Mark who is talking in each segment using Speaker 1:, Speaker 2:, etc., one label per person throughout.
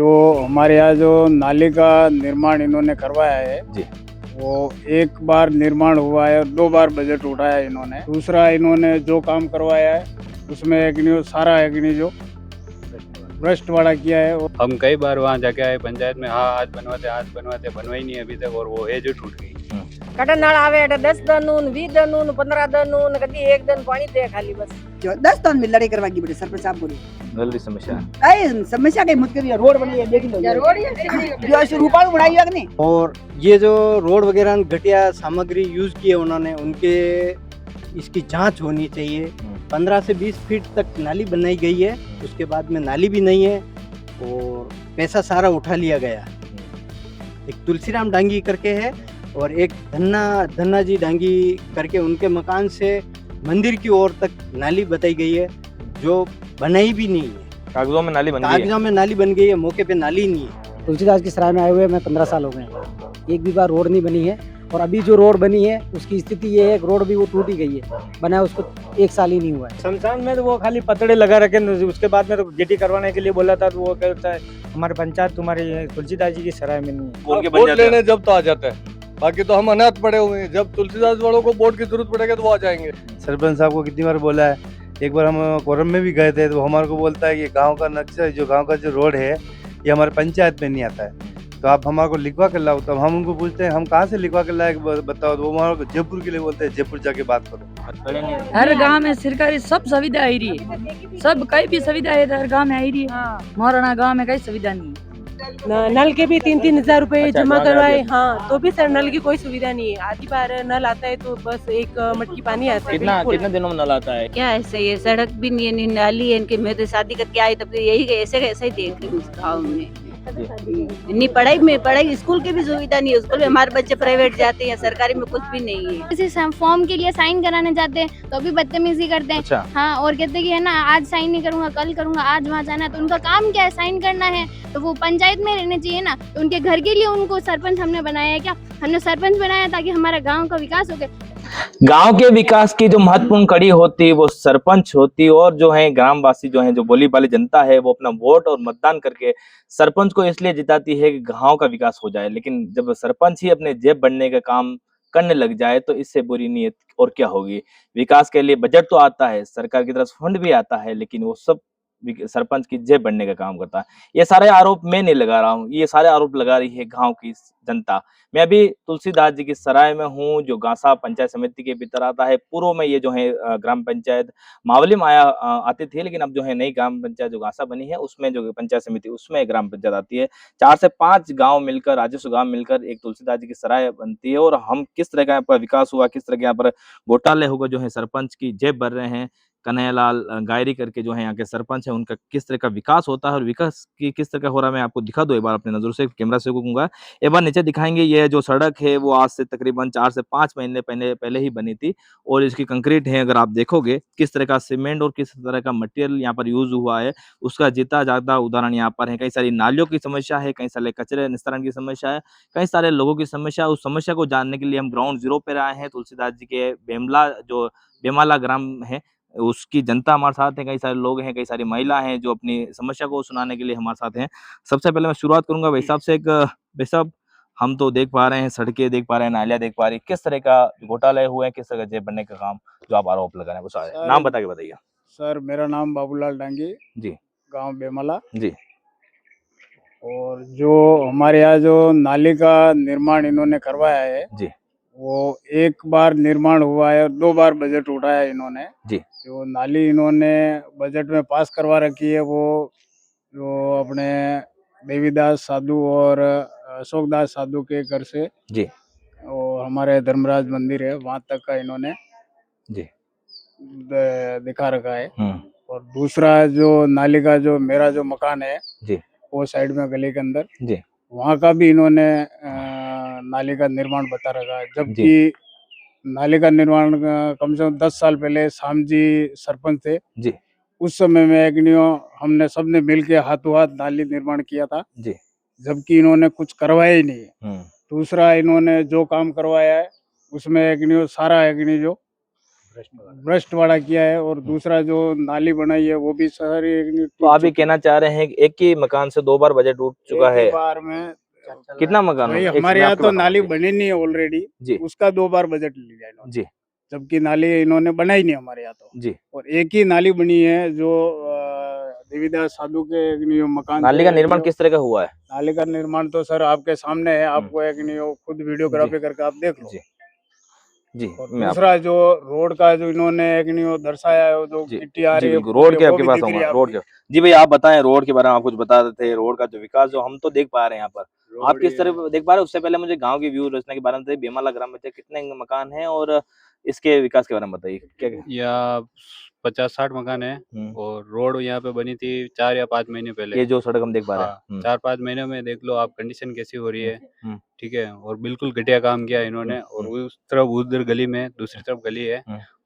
Speaker 1: जो हमारे यहाँ जो नाली का निर्माण इन्होंने करवाया है
Speaker 2: जी।
Speaker 1: वो एक बार निर्माण हुआ है, 2 बार बजट उठाया इन्होंने। दूसरा इन्होंने जो काम करवाया है उसमें सारा जो भ्रष्टवाड़ा किया है।
Speaker 3: हम कई बार वहाँ जाके आए पंचायत में, हाँ आज बनवाते बनवा ही नहीं अभी तक, और वो है जो टूट गई।
Speaker 4: कटनाल आवे 10 दनून 20 दनून 15 दनून कभी एक दिन पानी दे खाली बस
Speaker 5: 10 दिन में लड़ाई करवाएगी बड़े सरपंच साहब बोले
Speaker 2: जल्दी समस्या
Speaker 5: समस्या कहीं मुझ के रोड बनी है देख लो जो ऐसे रूपाणु बनाई है कि नहीं।
Speaker 6: और ये जो रोड वगैरह घटिया सामग्री यूज की है उन्होंने, उनके इसकी जांच होनी चाहिए। 15 से 20 फीट तक नाली बनाई गई है, उसके बाद में नाली भी नहीं है और पैसा सारा उठा लिया गया। एक तुलसीराम डांगी करके है और एक धन्ना जी डांगी करके, उनके मकान से मंदिर की ओर तक नाली बताई गई है जो बनाई भी नहीं है।
Speaker 2: कागजों में नाली बन गई है।
Speaker 6: कागजों में नाली बन गई है, मौके पे नाली नहीं है।
Speaker 7: तुलसीदास की सराय में आए हुए मैं 15 साल हो गए, एक भी बार रोड नहीं बनी है। और अभी जो रोड बनी है उसकी स्थिति ये है, रोड भी वो टूटी गई है, बना उसको 1 साल ही नहीं हुआ है।
Speaker 8: शमशान में तो वो खाली पतड़े लगा रखे, उसके बाद में तो गिट्टी करवाने के लिए बोला था, तो वो कहता है हमारे पंचायत तुम्हारी तुलसीदास जी की सराय में नहीं है।
Speaker 9: वोट लेने जब तो आ जाते हैं, बाकी तो हम अनाथ पड़े हुए हैं। जब तुलसीदास वालों को वोट की जरूरत पड़ेगी तो वो आ जाएंगे।
Speaker 10: सरपंच साहब को कितनी बार बोला है, एक बार हम कोरम में भी गए थे तो हमारे को बोलता है कि गांव का नक्शा, जो गांव का जो रोड है ये हमारे पंचायत में नहीं आता है, तो आप हमारे को लिखवा कर लाओ। तो हम उनको पूछते हैं हम कहाँ से लिखवा कर लाए बताओ, तो वो हमारे को जयपुर के लिए बोलते हैं, जयपुर जाके बात करो।
Speaker 11: हर गांव में सरकारी सब सुविधा आई रही है, सब कई भी सुविधा है हर गांव में आई रही है। मोरना गांव में कई सुविधा नहीं है।
Speaker 4: नल के भी 3-3 हजार रुपए जमा करवाए, हाँ तो भी सर नल की कोई सुविधा नहीं है। आधी बार नल आता है तो बस एक मटकी पानी आता है।
Speaker 2: कितना दिनों में नल आता है?
Speaker 12: क्या ऐसे ये सड़क भी नहीं है, नाली है इनके। मैं तो शादी करके आई तब यही ऐसे ही देख रही हूँ गाँव में। इतनी पढ़ाई स्कूल की भी सुविधा नहीं है। स्कूल में हमारे बच्चे प्राइवेट जाते हैं, सरकारी में कुछ भी नहीं है।
Speaker 13: जैसे फॉर्म के लिए साइन कराने जाते हैं तो भी बदतमीजी करते हैं।
Speaker 2: अच्छा।
Speaker 13: हाँ, और कहते हैं कि है ना आज साइन नहीं करूंगा, कल करूंगा, आज वहाँ जाना है। तो उनका काम क्या है, साइन करना है, तो वो पंचायत में रहने चाहिए ना। तो उनके घर के लिए उनको सरपंच हमने बनाया है क्या? हमने सरपंच बनाया ताकि हमारा गाँव का विकास हो गया।
Speaker 2: गांव के विकास की जो महत्वपूर्ण कड़ी होती है वो सरपंच होती है, और जो है ग्रामवासी जो है, जो बोली वाली जनता है, वो अपना वोट और मतदान करके सरपंच को इसलिए जिताती है कि गांव का विकास हो जाए। लेकिन जब सरपंच ही अपने जेब बनने का काम करने लग जाए तो इससे बुरी नीयत और क्या होगी। विकास के लिए बजट तो आता है, सरकार की तरफ से फंड भी आता है, लेकिन वो सब सरपंच की जेब बनने का काम करता है। ये सारे आरोप मैं नहीं लगा रहा हूँ, ये सारे आरोप लगा रही है गांव की जनता। मैं अभी तुलसीदास जी की सराय में हूँ, जो गांसा पंचायत समिति के भीतर आता है। पूर्व में ये जो है ग्राम पंचायत मावली में आती थी, लेकिन अब जो है नई ग्राम पंचायत जो गांसा बनी है उसमें जो पंचायत समिति उसमें ग्राम पंचायत आती है। 4 से 5 गांव मिलकर, राजस्व गांव मिलकर एक तुलसीदास जी की सराय बनती है। और हम किस तरह का यहाँ पर विकास हुआ, किस तरह के यहाँ पर घोटाले होगा, जो है सरपंच की जेब भर रहे हैं। कन्हैयालाल गायरी करके जो है यहाँ के सरपंच है, उनका किस तरह का विकास होता है और विकास की किस तरह का हो रहा है, मैं आपको दिखा दूं एक बार अपने नजरों से, कैमरा से कहूंगा। एक बार नीचे दिखाएंगे। ये जो सड़क है वो आज से तकरीबन 4 से 5 महीने पहले ही बनी थी, और इसकी कंक्रीट है, अगर आप देखोगे किस तरह का सीमेंट और किस तरह का मटेरियल यहाँ पर यूज हुआ है, उसका जीता जागता उदाहरण यहाँ पर है। कई सारी नालियों की समस्या है, कई सारे कचरे निस्तारण की समस्या है, कई सारे लोगों की समस्या। उस समस्या को जानने के लिए हम ग्राउंड जीरो पे आए हैं। तुलसीदास जी के बेमाला ग्राम है, उसकी जनता हमारे साथ है, कई सारे लोग हैं, कई सारी महिला हैं जो अपनी समस्या को सुनाने के लिए हमारे साथ हैं। सबसे पहले मैं शुरुआत करूंगा भाई साहब से। भाई साहब, हम तो देख पा रहे हैं, सड़कें देख पा रहे हैं, नालियां देख पा रही हैं, किस तरह का घोटाले हुए हैं, किस तरह का जेब बनने का काम जो आप आरोप लगा रहे हैं, वो सारे नाम बता के बताइए।
Speaker 1: सर, मेरा नाम बाबूलाल डांगी
Speaker 2: जी,
Speaker 1: गांव बेमला
Speaker 2: जी।
Speaker 1: और जो हमारे यहाँ जो नाली का निर्माण इन्होंने करवाया है
Speaker 2: जी,
Speaker 1: वो एक बार निर्माण हुआ है और 2 बार बजट उठाया इन्होंने
Speaker 2: जी।
Speaker 1: जो नाली इन्होंने बजट में पास करवा रखी है, वो जो अपने देवीदास साधु और अशोकदास साधु के घर से
Speaker 2: जी,
Speaker 1: और हमारे धर्मराज मंदिर है वहां तक का इन्होंने
Speaker 2: जी
Speaker 1: दिखा रखा है। और दूसरा जो नाली का जो मेरा जो मकान है
Speaker 2: जी,
Speaker 1: वो साइड में गली के अंदर,
Speaker 2: जी,
Speaker 1: वहाँ का भी इन्होंने नाली का निर्माण बता रखा है। जबकि नाली का निर्माण कम से कम 10 साल पहले शाम जी सरपंच थे
Speaker 2: जी,
Speaker 1: उस समय में हमने सबने मिलके हाथों हाथ नाली निर्माण किया था
Speaker 2: जी।
Speaker 1: जबकि इन्होंने कुछ करवाया ही नहीं है। दूसरा इन्होंने जो काम करवाया है उसमें सारा जो भ्रष्टवाड़ा किया है। और दूसरा जो नाली बनाई है वो भी सारी
Speaker 2: तो आप ये कहना चाह रहे हैं कि एक ही मकान से 2 बार बजट टूट चुका है।
Speaker 1: बार में
Speaker 2: कितना मकान
Speaker 1: भाई
Speaker 2: एक
Speaker 1: हमारे
Speaker 2: मैं
Speaker 1: यहाँ
Speaker 2: आपको
Speaker 1: तो
Speaker 2: बताऊं
Speaker 1: नाली
Speaker 2: जी।
Speaker 1: बनी नहीं है ऑलरेडी,
Speaker 2: जी
Speaker 1: उसका 2 बार बजट लिया इन्होंने,
Speaker 2: जी
Speaker 1: जबकि नाली इन्होंने बनाई नहीं हमारे यहाँ तो।
Speaker 2: जी।
Speaker 1: और एक ही नाली बनी है जो देवीदास साधु के जो मकान
Speaker 2: नाली
Speaker 1: थे,
Speaker 2: का निर्माण
Speaker 1: जो-
Speaker 2: किस तरह का हुआ है?
Speaker 1: नाली का निर्माण तो सर आपके सामने है, आपको एक नहीं हो खुद वीडियोग्राफी करके आप देख लो।
Speaker 2: जी जी
Speaker 1: और
Speaker 2: मैं
Speaker 1: दूसरा जो रोड का जो इन्होंने एक नहीं हो दर्शाया है, वो जो
Speaker 2: जी
Speaker 1: मिट्टी आ
Speaker 2: जी
Speaker 1: रही है
Speaker 2: बिल्कुल रोड के
Speaker 1: वो
Speaker 2: आपके
Speaker 1: भी
Speaker 2: पास
Speaker 1: दिख रही
Speaker 2: आऊंगा
Speaker 1: है
Speaker 2: रोड
Speaker 1: आपको।
Speaker 2: के। जी भैया आप बताएं रोड के बारे में आप कुछ बता रहे थे, रोड का जो विकास जो हम तो देख पा रहे हैं यहाँ पर, आप किस तरह देख पा रहे हैं? उससे पहले मुझे गांव की व्यू रचना के बारे में बताइए। बेमाला ग्राम में कितने मकान हैं और इसके विकास के बारे में बताइए क्या क्या?
Speaker 3: या 50-60 मकान है और रोड यहाँ पे बनी थी 4 या 5 महीने पहले।
Speaker 2: ये जो सड़क हम देख पा रहे
Speaker 3: हाँ,
Speaker 2: हैं
Speaker 3: 4-5 महीने में देख लो आप कंडीशन कैसी हो रही है, ठीक है। और बिल्कुल घटिया काम किया इन्होंने। और उस तरफ उधर गली में दूसरी तरफ गली है,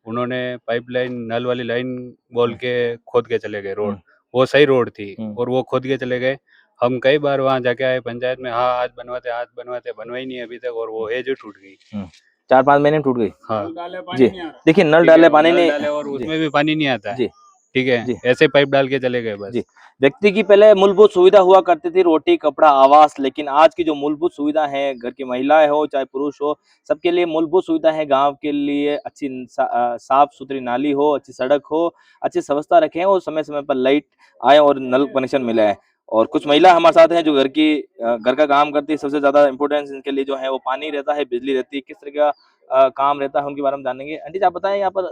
Speaker 3: उन्होंने पाइपलाइन नल वाली लाइन बोल के खोद के चले गए रोड। वो सही रोड थी और वो खोद के चले गए। हम कई बार वहाँ जाके आए पंचायत में, हाँ आज बनवाते बनवाई नहीं अभी तक, और वो है जो टूट गई।
Speaker 2: 4-5 महीने में टूट गई।
Speaker 3: हाँ
Speaker 2: जी देखिए नल डाले पानी नहीं
Speaker 3: डाले और
Speaker 2: जी,
Speaker 3: उसमें भी पानी नहीं आता है,
Speaker 2: जी
Speaker 3: ठीक है।
Speaker 2: जी।
Speaker 3: ऐसे पाइप डाल के चले गए बस।
Speaker 2: जी व्यक्ति की पहले मूलभूत सुविधा हुआ करती थी रोटी कपड़ा आवास, लेकिन आज की जो मूलभूत सुविधा है घर की महिलाएं हो चाहे पुरुष हो सबके लिए मूलभूत सुविधा है। गांव के लिए अच्छी साफ सुथरी नाली हो, अच्छी सड़क हो, अच्छी व्यवस्था रखें और समय समय पर लाइट आए और नल कनेक्शन मिले है। और कुछ महिला हमारे साथ हैं जो घर का काम करती है। सबसे ज्यादा इंपॉर्टेंस इनके लिए जो है वो पानी रहता है, बिजली रहती है। किस तरह का काम रहता है उनके बारे में जानेंगे। आंटी जी आप बताएं यहाँ पर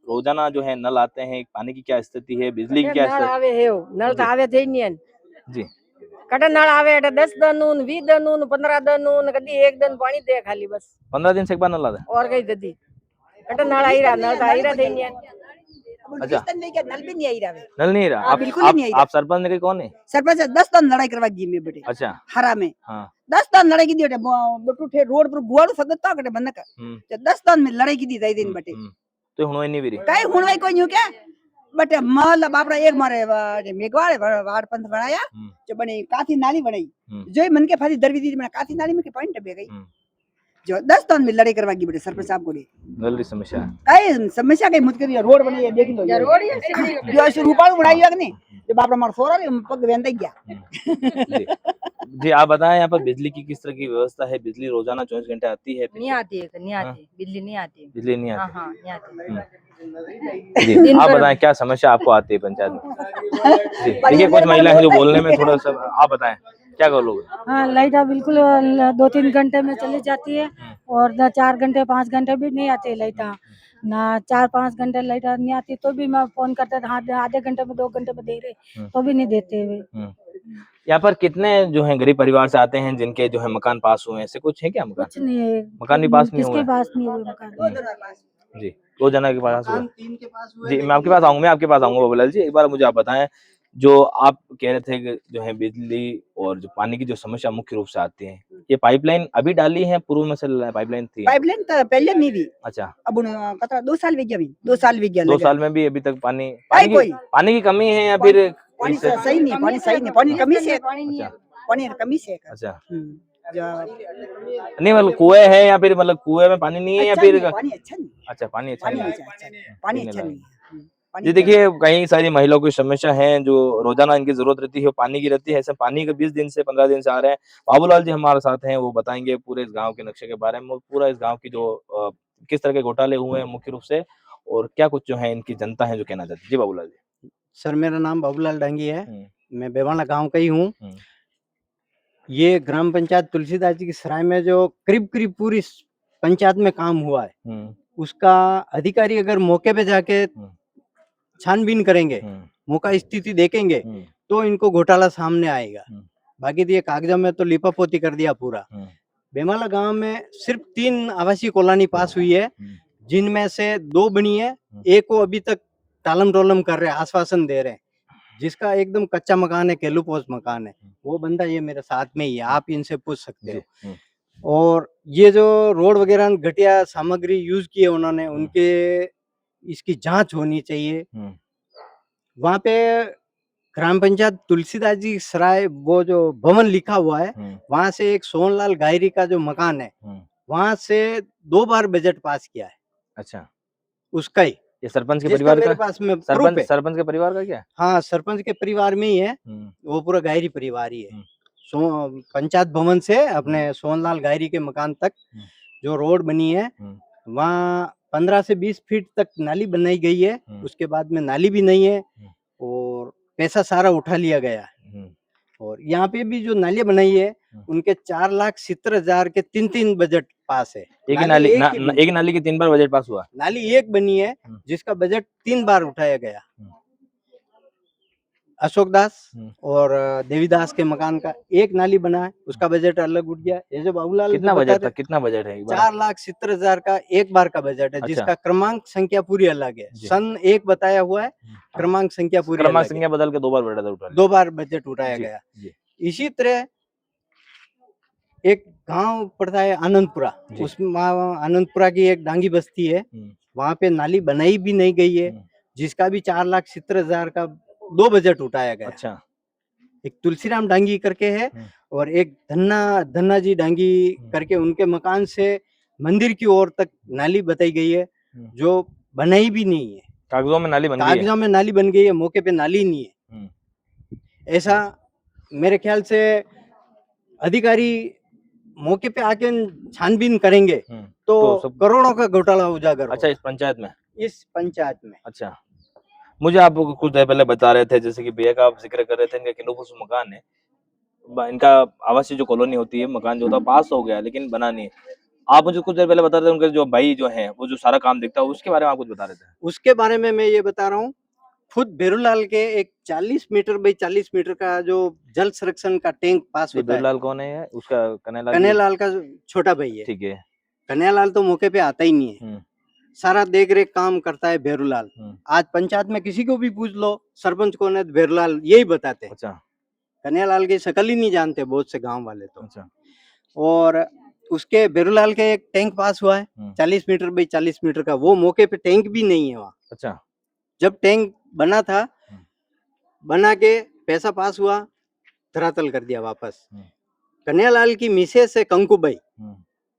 Speaker 2: रोजाना जो है नल आते हैं, पानी की क्या स्थिति है, बिजली की क्या
Speaker 14: नळ
Speaker 2: स्थिति?
Speaker 14: आवे हे नळ तो आवे थे नहीं
Speaker 2: जी
Speaker 14: कटा नळ आवे 10 दिन 20 दिन 15 दिन कदी 1 दिन पानी दे खाली बस
Speaker 2: 15 दिन से एक बार नल आता है।
Speaker 14: और कहीं ददी कटा नळ आई रहा नळ तो आई रहा थे नहीं
Speaker 2: अच्छा
Speaker 5: नल भी नहीं आई रहा है।
Speaker 2: नल नहीं रहा।
Speaker 5: हाँ, बिल्कुल ही नहीं आई
Speaker 2: आप सरपंच ने कौन है?
Speaker 5: सरपंच 10 दिन लड़ाई करवा दी में बेटे
Speaker 2: अच्छा
Speaker 5: हरा में
Speaker 2: हाँ
Speaker 5: 10 दिन लड़ाई की दी बेटे बटू ठे रोड पर गुआड़ू सदता कटे बंद कर
Speaker 2: हम्म,
Speaker 5: 10 दिन में लड़ाई की दी जाई दिन बेटे
Speaker 2: तो हुणोई नहीं बिरी
Speaker 5: काई हुणवाई कोई नहीं क्या बटे माल बापरा एक मारे मेघवाड़े वाड़ पंथ बनाया जो बने काथी नाली बनाई जो मन के फादी दरवी दी बना काथी नाली में के पॉइंट डबे गई जो 10 दिन में लड़ाई करवा दी बेटे सरपंच साहब को
Speaker 2: नल की समस्या है।
Speaker 5: काई समस्या कई मुझ के रोड बनी है देख लो रोड जो ऐसे रूपाल बनाई है नहीं जो बापरा मार सोरा पग वेंदा गया
Speaker 2: जी जी आप बताएं यहाँ पर बिजली की किस तरह की व्यवस्था है? बिजली रोजाना 24 घंटे आती है?
Speaker 14: नहीं आती है नहीं आती बिजली नहीं आती
Speaker 2: बिजली नहीं आती?
Speaker 14: हाँ नहीं
Speaker 2: जी
Speaker 14: आती दिन
Speaker 2: आप
Speaker 14: भर-
Speaker 2: बताएं क्या समस्या आपको आती है पंचायत में? जी देखिए कुछ महिला है जो बोलने में थोड़ा सा आप बताएं क्या करोगे?
Speaker 4: हाँ लाइट बिल्कुल 2-3 घंटे में चली जाती है और 4 घंटे 5 घंटे भी नहीं आती लाइट ना 4-5 घंटे लाइट नहीं आती तो भी मैं फोन करता था आधे घंटे में 2 घंटे में दे रहे तो भी नहीं देते हुए।
Speaker 2: यहाँ पर कितने जो है गरीब परिवार से आते हैं जिनके जो है मकान पास हुए हैं? ऐसे कुछ है क्या मकान?
Speaker 4: कुछ नहीं है
Speaker 2: मकान भी पास नहीं हुए?
Speaker 4: किसके पास नहीं हुए मकान।
Speaker 2: जी 2 जना के पास हुआ।
Speaker 6: 3 के पास हुए
Speaker 2: जी मैं आपके पास आऊंगा बाबूलाल जी। एक बार मुझे आप बताएं जो आप कह रहे थे कि जो है बिजली और जो पानी की जो समस्या मुख्य रूप से आती है, ये पाइपलाइन अभी डाली है? पूर्व में से पाइपलाइन थी?
Speaker 5: पाइपलाइन तो पहले नहीं भी
Speaker 2: अच्छा
Speaker 5: अब कतरा 2 साल भी गया 2 साल भी गया
Speaker 2: 2 साल में भी अभी तक पानी
Speaker 5: कोई
Speaker 2: पानी की कमी है या फिर
Speaker 5: पानी सही नहीं पानी कमी से
Speaker 2: अच्छा
Speaker 5: पानी कमी से
Speaker 2: अच्छा
Speaker 5: जो
Speaker 2: नहीं मतलब कुएं है या फिर मतलब कुएं में पानी नहीं है या फिर
Speaker 5: पानी अच्छा नहीं
Speaker 2: अच्छा पानी अच्छा
Speaker 5: पानी
Speaker 2: नहीं
Speaker 5: अच्छा पानी अच्छा नहीं
Speaker 2: जी देखिए कई सारी महिलाओं की समस्या है जो रोजाना इनकी जरूरत रहती है पानी की रहती है। ऐसे पानी के 20 दिन से 15 दिन से आ रहे हैं। बाबूलाल जी हमारे साथ हैं, वो बताएंगे पूरे इस गांव के नक्शे के बारे में, पूरा इस गांव की जो किस तरह के घोटाले हुए हैं मुख्य रूप से और क्या कुछ जो है इनकी जनता है जो कहना चाहती है। जी बाबूलाल जी।
Speaker 6: सर मेरा नाम बाबूलाल डांगी है, मैं बेवाना गांव का ही हूँ। ये ग्राम पंचायत तुलसीदास जी की सराय में जो करीब करीब पूरी पंचायत में काम हुआ है उसका अधिकारी अगर मौके पे जाके छानबीन करेंगे, मौका स्थिति देखेंगे तो इनको घोटाला सामने आएगा। बाकी ये कागजों में तो लिपापोती कर दिया पूरा। बेमाला गांव में सिर्फ 3 आवासीय कॉलोनी पास हुई है जिनमें से 2 बनी है, एक को अभी तक टालम टोलम कर रहे हैं, आश्वासन दे रहे हैं। जिसका एकदम कच्चा मकान है, केलू पोस्ट मकान है, वो बंदा ये मेरे साथ में ही है, आप इनसे पूछ सकते हो। और ये जो रोड वगैरह घटिया सामग्री यूज की है उन्होंने, उनके इसकी जांच होनी चाहिए। वहां पे ग्राम पंचायत तुलसीदास जी सराय वो जो भवन लिखा हुआ है वहां से एक सोनलाल गायरी का जो मकान है वहां से 2 बार बजट पास किया है।
Speaker 2: अच्छा
Speaker 6: उसका ही,
Speaker 2: ये सरपंच के
Speaker 6: जिसका
Speaker 2: परिवार
Speaker 6: मेरे
Speaker 2: का,
Speaker 6: पास में प्रूफ है।
Speaker 2: सरपंच के परिवार का क्या है?
Speaker 6: हाँ, सरपंच के परिवार में ही है, वो पूरा गायरी परिवार ही है। पंचायत भवन से अपने सोनलाल गायरी के मकान तक जो रोड बनी है, वहाँ 15 से 20 फीट तक नाली बनाई गई है। उसके बाद में नाली भी नहीं है और पैसा सारा उठा लिया गया है। और यहाँ पे भी जो नालियाँ बनाई है, उनके 4,70,000 के 3-3 बजट पास है।
Speaker 2: एक ही नाली एक नाली की 3 बार बजट पास हुआ।
Speaker 6: नाली एक बनी है जिसका बजट 3 बार उठाया गया। अशोक दास और देवीदास के मकान का एक नाली बना है, उसका बजट अलग उठ गया। ये जो बाबूलाल
Speaker 2: कितना बजट था, कितना बजट है?
Speaker 6: 4,70,000 का एक बार का बजट है,
Speaker 2: अच्छा।
Speaker 6: जिसका क्रमांक संख्या पूरी अलग है। सन 1 बताया हुआ है, क्रमांक संख्या पूरी
Speaker 2: क्रमांक
Speaker 6: अलग है।
Speaker 2: संख्या बदल के 2 बार बजट उठा लिया।
Speaker 6: 2 बार बजट उठाया
Speaker 2: जी,
Speaker 6: गया।
Speaker 2: जी।
Speaker 6: इसी तरह एक गांव पड़ता है आनंदपुरा, उसमें आनंदपुरा की एक डांगी बस्ती है, वहां पे नाली बनाई भी नहीं गई है, जिसका भी 4,70,000 का 2 बजट उठाया गया।
Speaker 2: अच्छा।
Speaker 6: एक तुलसीराम डांगी करके है और एक धन्ना जी डांगी करके, उनके मकान से मंदिर की ओर तक नाली बताई गई है, जो बनाई भी नहीं है।
Speaker 2: कागजों में नाली बन गई है।
Speaker 6: कागजों में नाली बन गई है, मौके पे नाली नहीं है। ऐसा मेरे ख्याल से अधिकारी मौके पे आके छानबीन करेंगे तो करोड़ों का घोटाला उजागर होगा।
Speaker 2: अच्छा, इस पंचायत में?
Speaker 6: इस पंचायत में।
Speaker 2: अच्छा, मुझे आप कुछ देर पहले बता रहे थे, जैसे कि भैया का आप जिक्र कर रहे थे, इनका किलोपुर मकान है, इनका आवासीय जो कॉलोनी होती है, मकान जो था पास हो गया लेकिन बना नहीं। आप मुझे कुछ देर पहले बता रहे थे, उनके जो भाई जो है वो जो सारा काम देखता है, उसके बारे में आप कुछ बता रहे थे।
Speaker 6: उसके बारे में मैं ये बता रहा हूँ, खुद बेरूलाल के एक 40 मीटर बाई 40 मीटर का जो जल संरक्षण का टैंक पास होता है।
Speaker 2: बेरूलाल कौन है? उसका
Speaker 6: कन्हैयालाल का छोटा भाई है।
Speaker 2: ठीक है।
Speaker 6: कन्हैयालाल तो मौके पे आता ही नहीं है, सारा देख रेख काम करता है बेरूलाल। आज पंचायत में किसी को भी पूछ लो सरपंच कौन है, बेरूलाल यही बताते हैं।
Speaker 2: अच्छा।
Speaker 6: कन्हैयालाल की शकल ही नहीं जानते बहुत से गांव वाले तो।
Speaker 2: अच्छा।
Speaker 6: और उसके बेरूलाल के एक टैंक पास हुआ है 40 मीटर बाई 40 मीटर का, वो मौके पे टैंक भी नहीं है वहाँ।
Speaker 2: अच्छा।
Speaker 6: जब टैंक बना था, बना के पैसा पास हुआ, धरातल कर दिया वापस। कन्हैयालाल की मिसेस है कंकुबाई,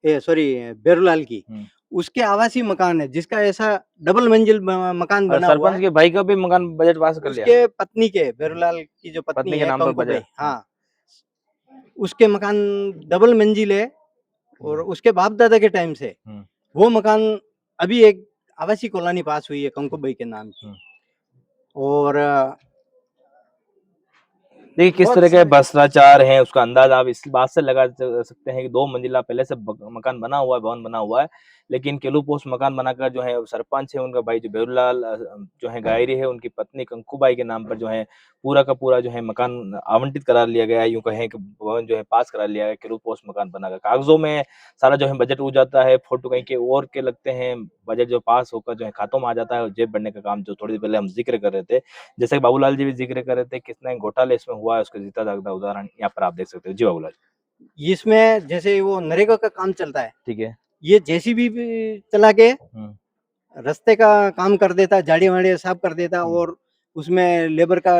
Speaker 6: बेरूलाल की, उसके आवासीय मकान है, जिसका ऐसा डबल मंजिल मकान बना हुआ है।
Speaker 2: सरपंच के भाई का भी मकान बजट पास कर लिया।
Speaker 6: उसके पत्नी के, बेरूलाल की जो पत्नी
Speaker 2: के
Speaker 6: है
Speaker 2: नाम पर
Speaker 6: कंकुबाई,
Speaker 2: बजट।
Speaker 6: हाँ, उसके मकान डबल मंजिल है। और उसके बाप दादा के टाइम से वो मकान, अभी एक आवासीय कॉलोनी पास हुई है कंकुबाई के नाम की। और
Speaker 2: देखिए किस तरह के भ्रष्टाचार है, उसका अंदाज आप इस बात से लगा सकते हैं कि 2 मंजिला पहले से मकान बना हुआ है, भवन बना हुआ है, लेकिन केलू पोस्ट मकान बनाकर जो है सरपंच है, उनका भाई जो बेरूलाल जो है गायरी है, उनकी पत्नी कंकुबाई के नाम पर जो है पूरा का पूरा जो है मकान आवंटित करा लिया गया है। यूं कहें कि भवन जो है पास करा लिया गया, केलू पोस्ट मकान बनाकर। कागजों में सारा जो है बजट उठ जाता है, फोटो कहीं के और के लगते हैं, बजट जो पास होकर जो है खातों में आ जाता है और जेब भरने का काम जो थोड़ी देर पहले हम जिक्र कर रहे थे, जैसे बाबूलाल जी भी जिक्र कर रहे थे, कितना घोटाले इसमें हुआ है, उसका जीता जागता उदाहरण यहाँ पर आप देख सकते हो। जी बाबूलाल।
Speaker 6: इसमें जैसे वो नरेगा का काम चलता है,
Speaker 2: ठीक है,
Speaker 6: ये जेसीबी चला के रास्ते का काम कर देता, झाड़ी वाड़ी साफ कर देता, और उसमें लेबर का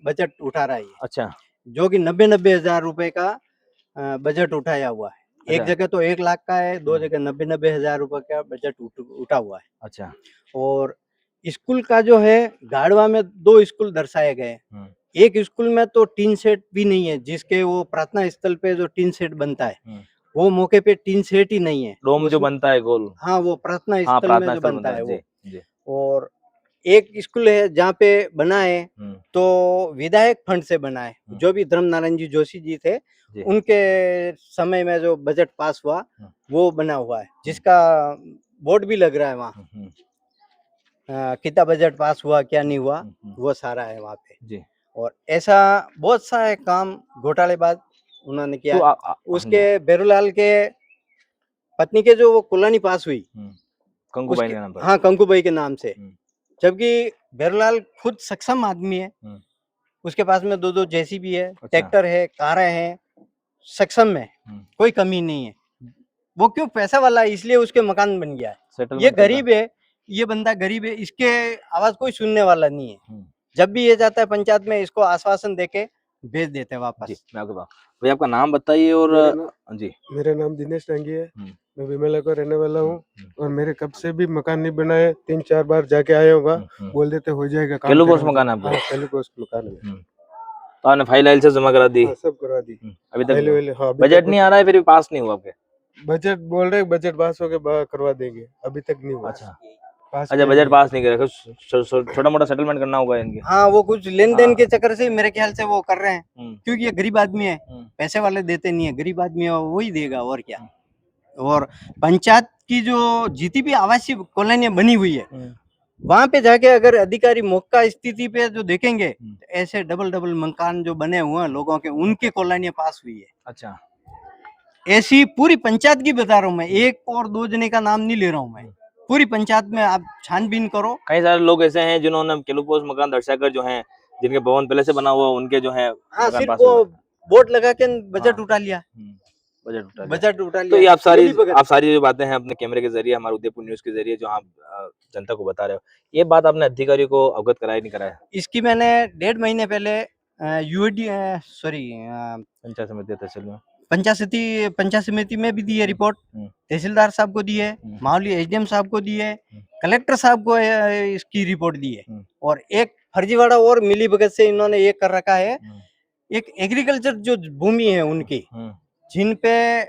Speaker 6: बजट उठा रहा है।
Speaker 2: अच्छा।
Speaker 6: जो कि 90-90 हजार रुपए का बजट उठाया हुआ है। एक जगह तो 1 लाख का है, 2 जगह 90-90 हजार रुपए का बजट उठा हुआ है।
Speaker 2: अच्छा।
Speaker 6: और स्कूल का जो है, गाड़वा में 2 स्कूल दर्शाए गए। एक स्कूल में तो टीन सेट भी नहीं है, जिसके वो प्रार्थना स्थल पे जो टीन सेट बनता है, वो मौके पे टीन सेट ही नहीं है।
Speaker 2: डोम जो बनता है गोल,
Speaker 6: हाँ, वो प्रार्थना
Speaker 2: हाँ,
Speaker 6: स्थल में जो बनता है
Speaker 2: जी,
Speaker 6: वो।
Speaker 2: जी।
Speaker 6: और एक स्कूल है जहाँ पे बना है, तो विधायक फंड से बना है। जो भी धर्म नारायण जी जोशी जी थे, उनके समय में जो बजट पास हुआ, वो बना हुआ है, जिसका बोर्ड भी लग रहा है वहाँ। कितना बजट पास हुआ, क्या नहीं हुआ, वो सारा है वहाँ पे जी। और ऐसा बहुत सा है काम घोटालेबाज उन्होंने किया। तो उसके बेरूलाल के पत्नी के जो वो कॉलोनी पास हुई,
Speaker 2: कंकुबाई के नाम पर।
Speaker 6: हाँ, कंकुबाई के नाम से, जबकि बेरूलाल खुद सक्षम आदमी है, उसके पास में 2-2 जेसीबी है, ट्रैक्टर है, कारें हैं, सक्षम है, कोई कमी नहीं है। वो क्यों पैसा वाला है, इसलिए उसके मकान बन गया है। ये गरीब है, ये बंदा गरीब है, इसके आवाज कोई सुनने वाला नहीं है। जब भी ये जाता है पंचायत में, इसको आश्वासन देके भेज देते हैं वापस।
Speaker 2: जी, मैं आपके पास। भैया आपका नाम बताइए। और जी,
Speaker 15: मेरा नाम दिनेश डांगी है, मैं विमला का रहने वाला हूँ और मेरे कब से भी मकान नहीं बना है, 3-4 बार जाके आया होगा, बोल देते हो जाएगा काम।
Speaker 2: केलू पोस्ट
Speaker 15: करेंगे।
Speaker 2: मकान है आपका?
Speaker 15: हाँ, केलू पोस्ट मकान है।
Speaker 2: तो आपने फाइल आइल से जमा करा दी?
Speaker 15: हाँ, सब करवा दी
Speaker 2: अभी
Speaker 15: पहले
Speaker 2: तक
Speaker 15: वाले। हाँ, अभी
Speaker 2: बजट
Speaker 15: तक
Speaker 2: नहीं आ रहा है, फिर भी पास नहीं हुआ आपके?
Speaker 15: बजट बोल रहे बजट पास हो गए करवा देंगे, अभी तक नहीं हुआ।
Speaker 2: अच्छा
Speaker 15: पास
Speaker 2: अच्छा,
Speaker 15: किया
Speaker 2: बजट
Speaker 15: नहीं।
Speaker 2: पास नहीं करा, कुछ छोटा मोटा सेटलमेंट करना होगा इनके।
Speaker 6: हाँ, वो कुछ लेन देन
Speaker 2: हाँ।
Speaker 6: के चक्कर से मेरे ख्याल से वो कर रहे हैं,
Speaker 2: हम्म।
Speaker 6: क्योंकि ये गरीब आदमी है, पैसे वाले देते नहीं है, गरीब आदमी है वही देगा और क्या। और पंचायत की जो जितनी भी आवासीय कॉलोनियां बनी हुई है, वहां पे जाके अगर अधिकारी मौका स्थिति पे जो देखेंगे, तो ऐसे डबल मकान जो बने हुए हैं लोगों के, उनके कॉलोनियां पास हुई है।
Speaker 2: अच्छा,
Speaker 6: ऐसी पूरी पंचायत की बता रहा हूँ मैं, एक और दो जने का नाम नहीं ले रहा हूँ मैं, पूरी पंचायत में आप छानबीन करो।
Speaker 2: कई सारे लोग ऐसे हैं जिन्होंने केलू पोस्ट मकान दर्शाकर जो है, जिनके भवन पहले से बना हुआ, उनके जो है
Speaker 6: हाँ,
Speaker 2: मकान
Speaker 6: सिर्फ
Speaker 2: पास
Speaker 6: वो
Speaker 2: हुए।
Speaker 6: बोर्ड लगा के बजट उठा लिया,
Speaker 2: बजट उठा लिया।
Speaker 6: बजट उठा लिया।
Speaker 2: तो ये
Speaker 6: मिली भगत।
Speaker 2: आप सारी जो बातें हैं अपने कैमरे के जरिए, हमारे उदयपुर न्यूज के जरिए जो आप जनता को बता रहे हो, ये बात आपने अधिकारियों को अवगत कराया नहीं कराया?
Speaker 6: इसकी मैंने 1.5 महीने पहले यूडी सॉरी
Speaker 2: पंचायत समिति तहसील में,
Speaker 6: पंचायत समिति में भी दी है रिपोर्ट, तहसीलदार साहब को दी है, माहौली एसडीएम साहब को दी है, कलेक्टर साहब को इसकी रिपोर्ट दी है। और एक फर्जीवाड़ा और मिली भगत से इन्होंने ये कर रखा है, एक एग्रीकल्चर जो भूमि है उनकी, जिन पे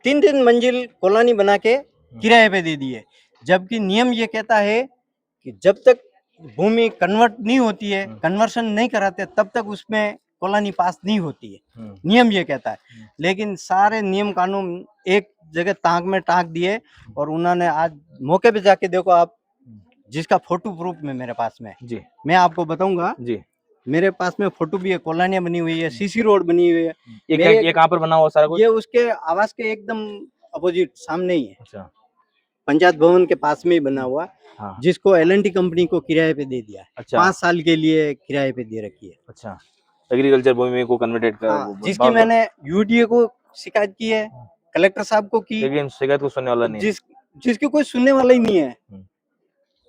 Speaker 6: 3 मंजिल कॉलोनी बना के किराए पे दे दी है, जबकि नियम ये कहता है कि जब तक भूमि कन्वर्ट नहीं होती है, कन्वर्शन नहीं कराते, तब तक उसमें कॉलोनी पास नहीं होती है, नियम ये कहता है। लेकिन सारे नियम कानून एक जगह टांग में टांग दिए, और उन्होंने आज मौके पे जाके देखो आप, जिसका फोटो प्रूफ में मेरे पास में
Speaker 2: जी,
Speaker 6: मैं आपको बताऊंगा
Speaker 2: जी,
Speaker 6: मेरे पास में फोटो भी है, कॉलोनियां बनी हुई है, सीसी रोड बनी हुई है।
Speaker 2: ये कहाँ पर बना हुआ सारा कुछ?
Speaker 6: ये उसके आवास के एकदम अपोजिट सामने ही है,
Speaker 2: अच्छा,
Speaker 6: पंचायत भवन के पास में ही बना हुआ,
Speaker 2: हाँ।
Speaker 6: जिसको एल&टी कंपनी को किराए पे दे दिया है।
Speaker 2: अच्छा।
Speaker 6: 5 साल के लिए किराए पे दे रखी है।
Speaker 2: अच्छा, एग्रीकल्चर भूमि को कन्वर्टेड कर
Speaker 6: हाँ, जिसकी मैंने यूडीए को शिकायत की है, कलेक्टर साहब को की,
Speaker 2: लेकिन शिकायत को सुनने वाला नहीं है।
Speaker 6: जिसकी कोई सुनने वाला ही नहीं है।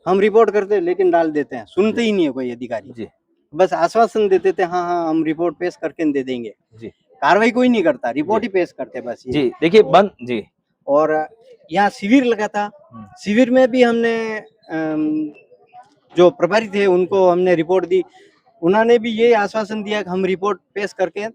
Speaker 6: हम रिपोर्ट करते हैं लेकिन डाल देते हैं, सुनते ही नहीं है कोई अधिकारी
Speaker 2: जी,
Speaker 6: बस आश्वासन देते थे, हाँ हाँ हम रिपोर्ट पेश करके दे देंगे
Speaker 2: जी,
Speaker 6: कार्रवाई कोई नहीं करता, रिपोर्ट ही पेश करते बस ये।
Speaker 2: जी। देखिए बंद जी,
Speaker 6: और यहाँ शिविर लगा था, शिविर में भी हमने जो प्रभारी थे उनको हमने रिपोर्ट दी, उन्होंने भी ये आश्वासन दिया कि हम रिपोर्ट पेश करके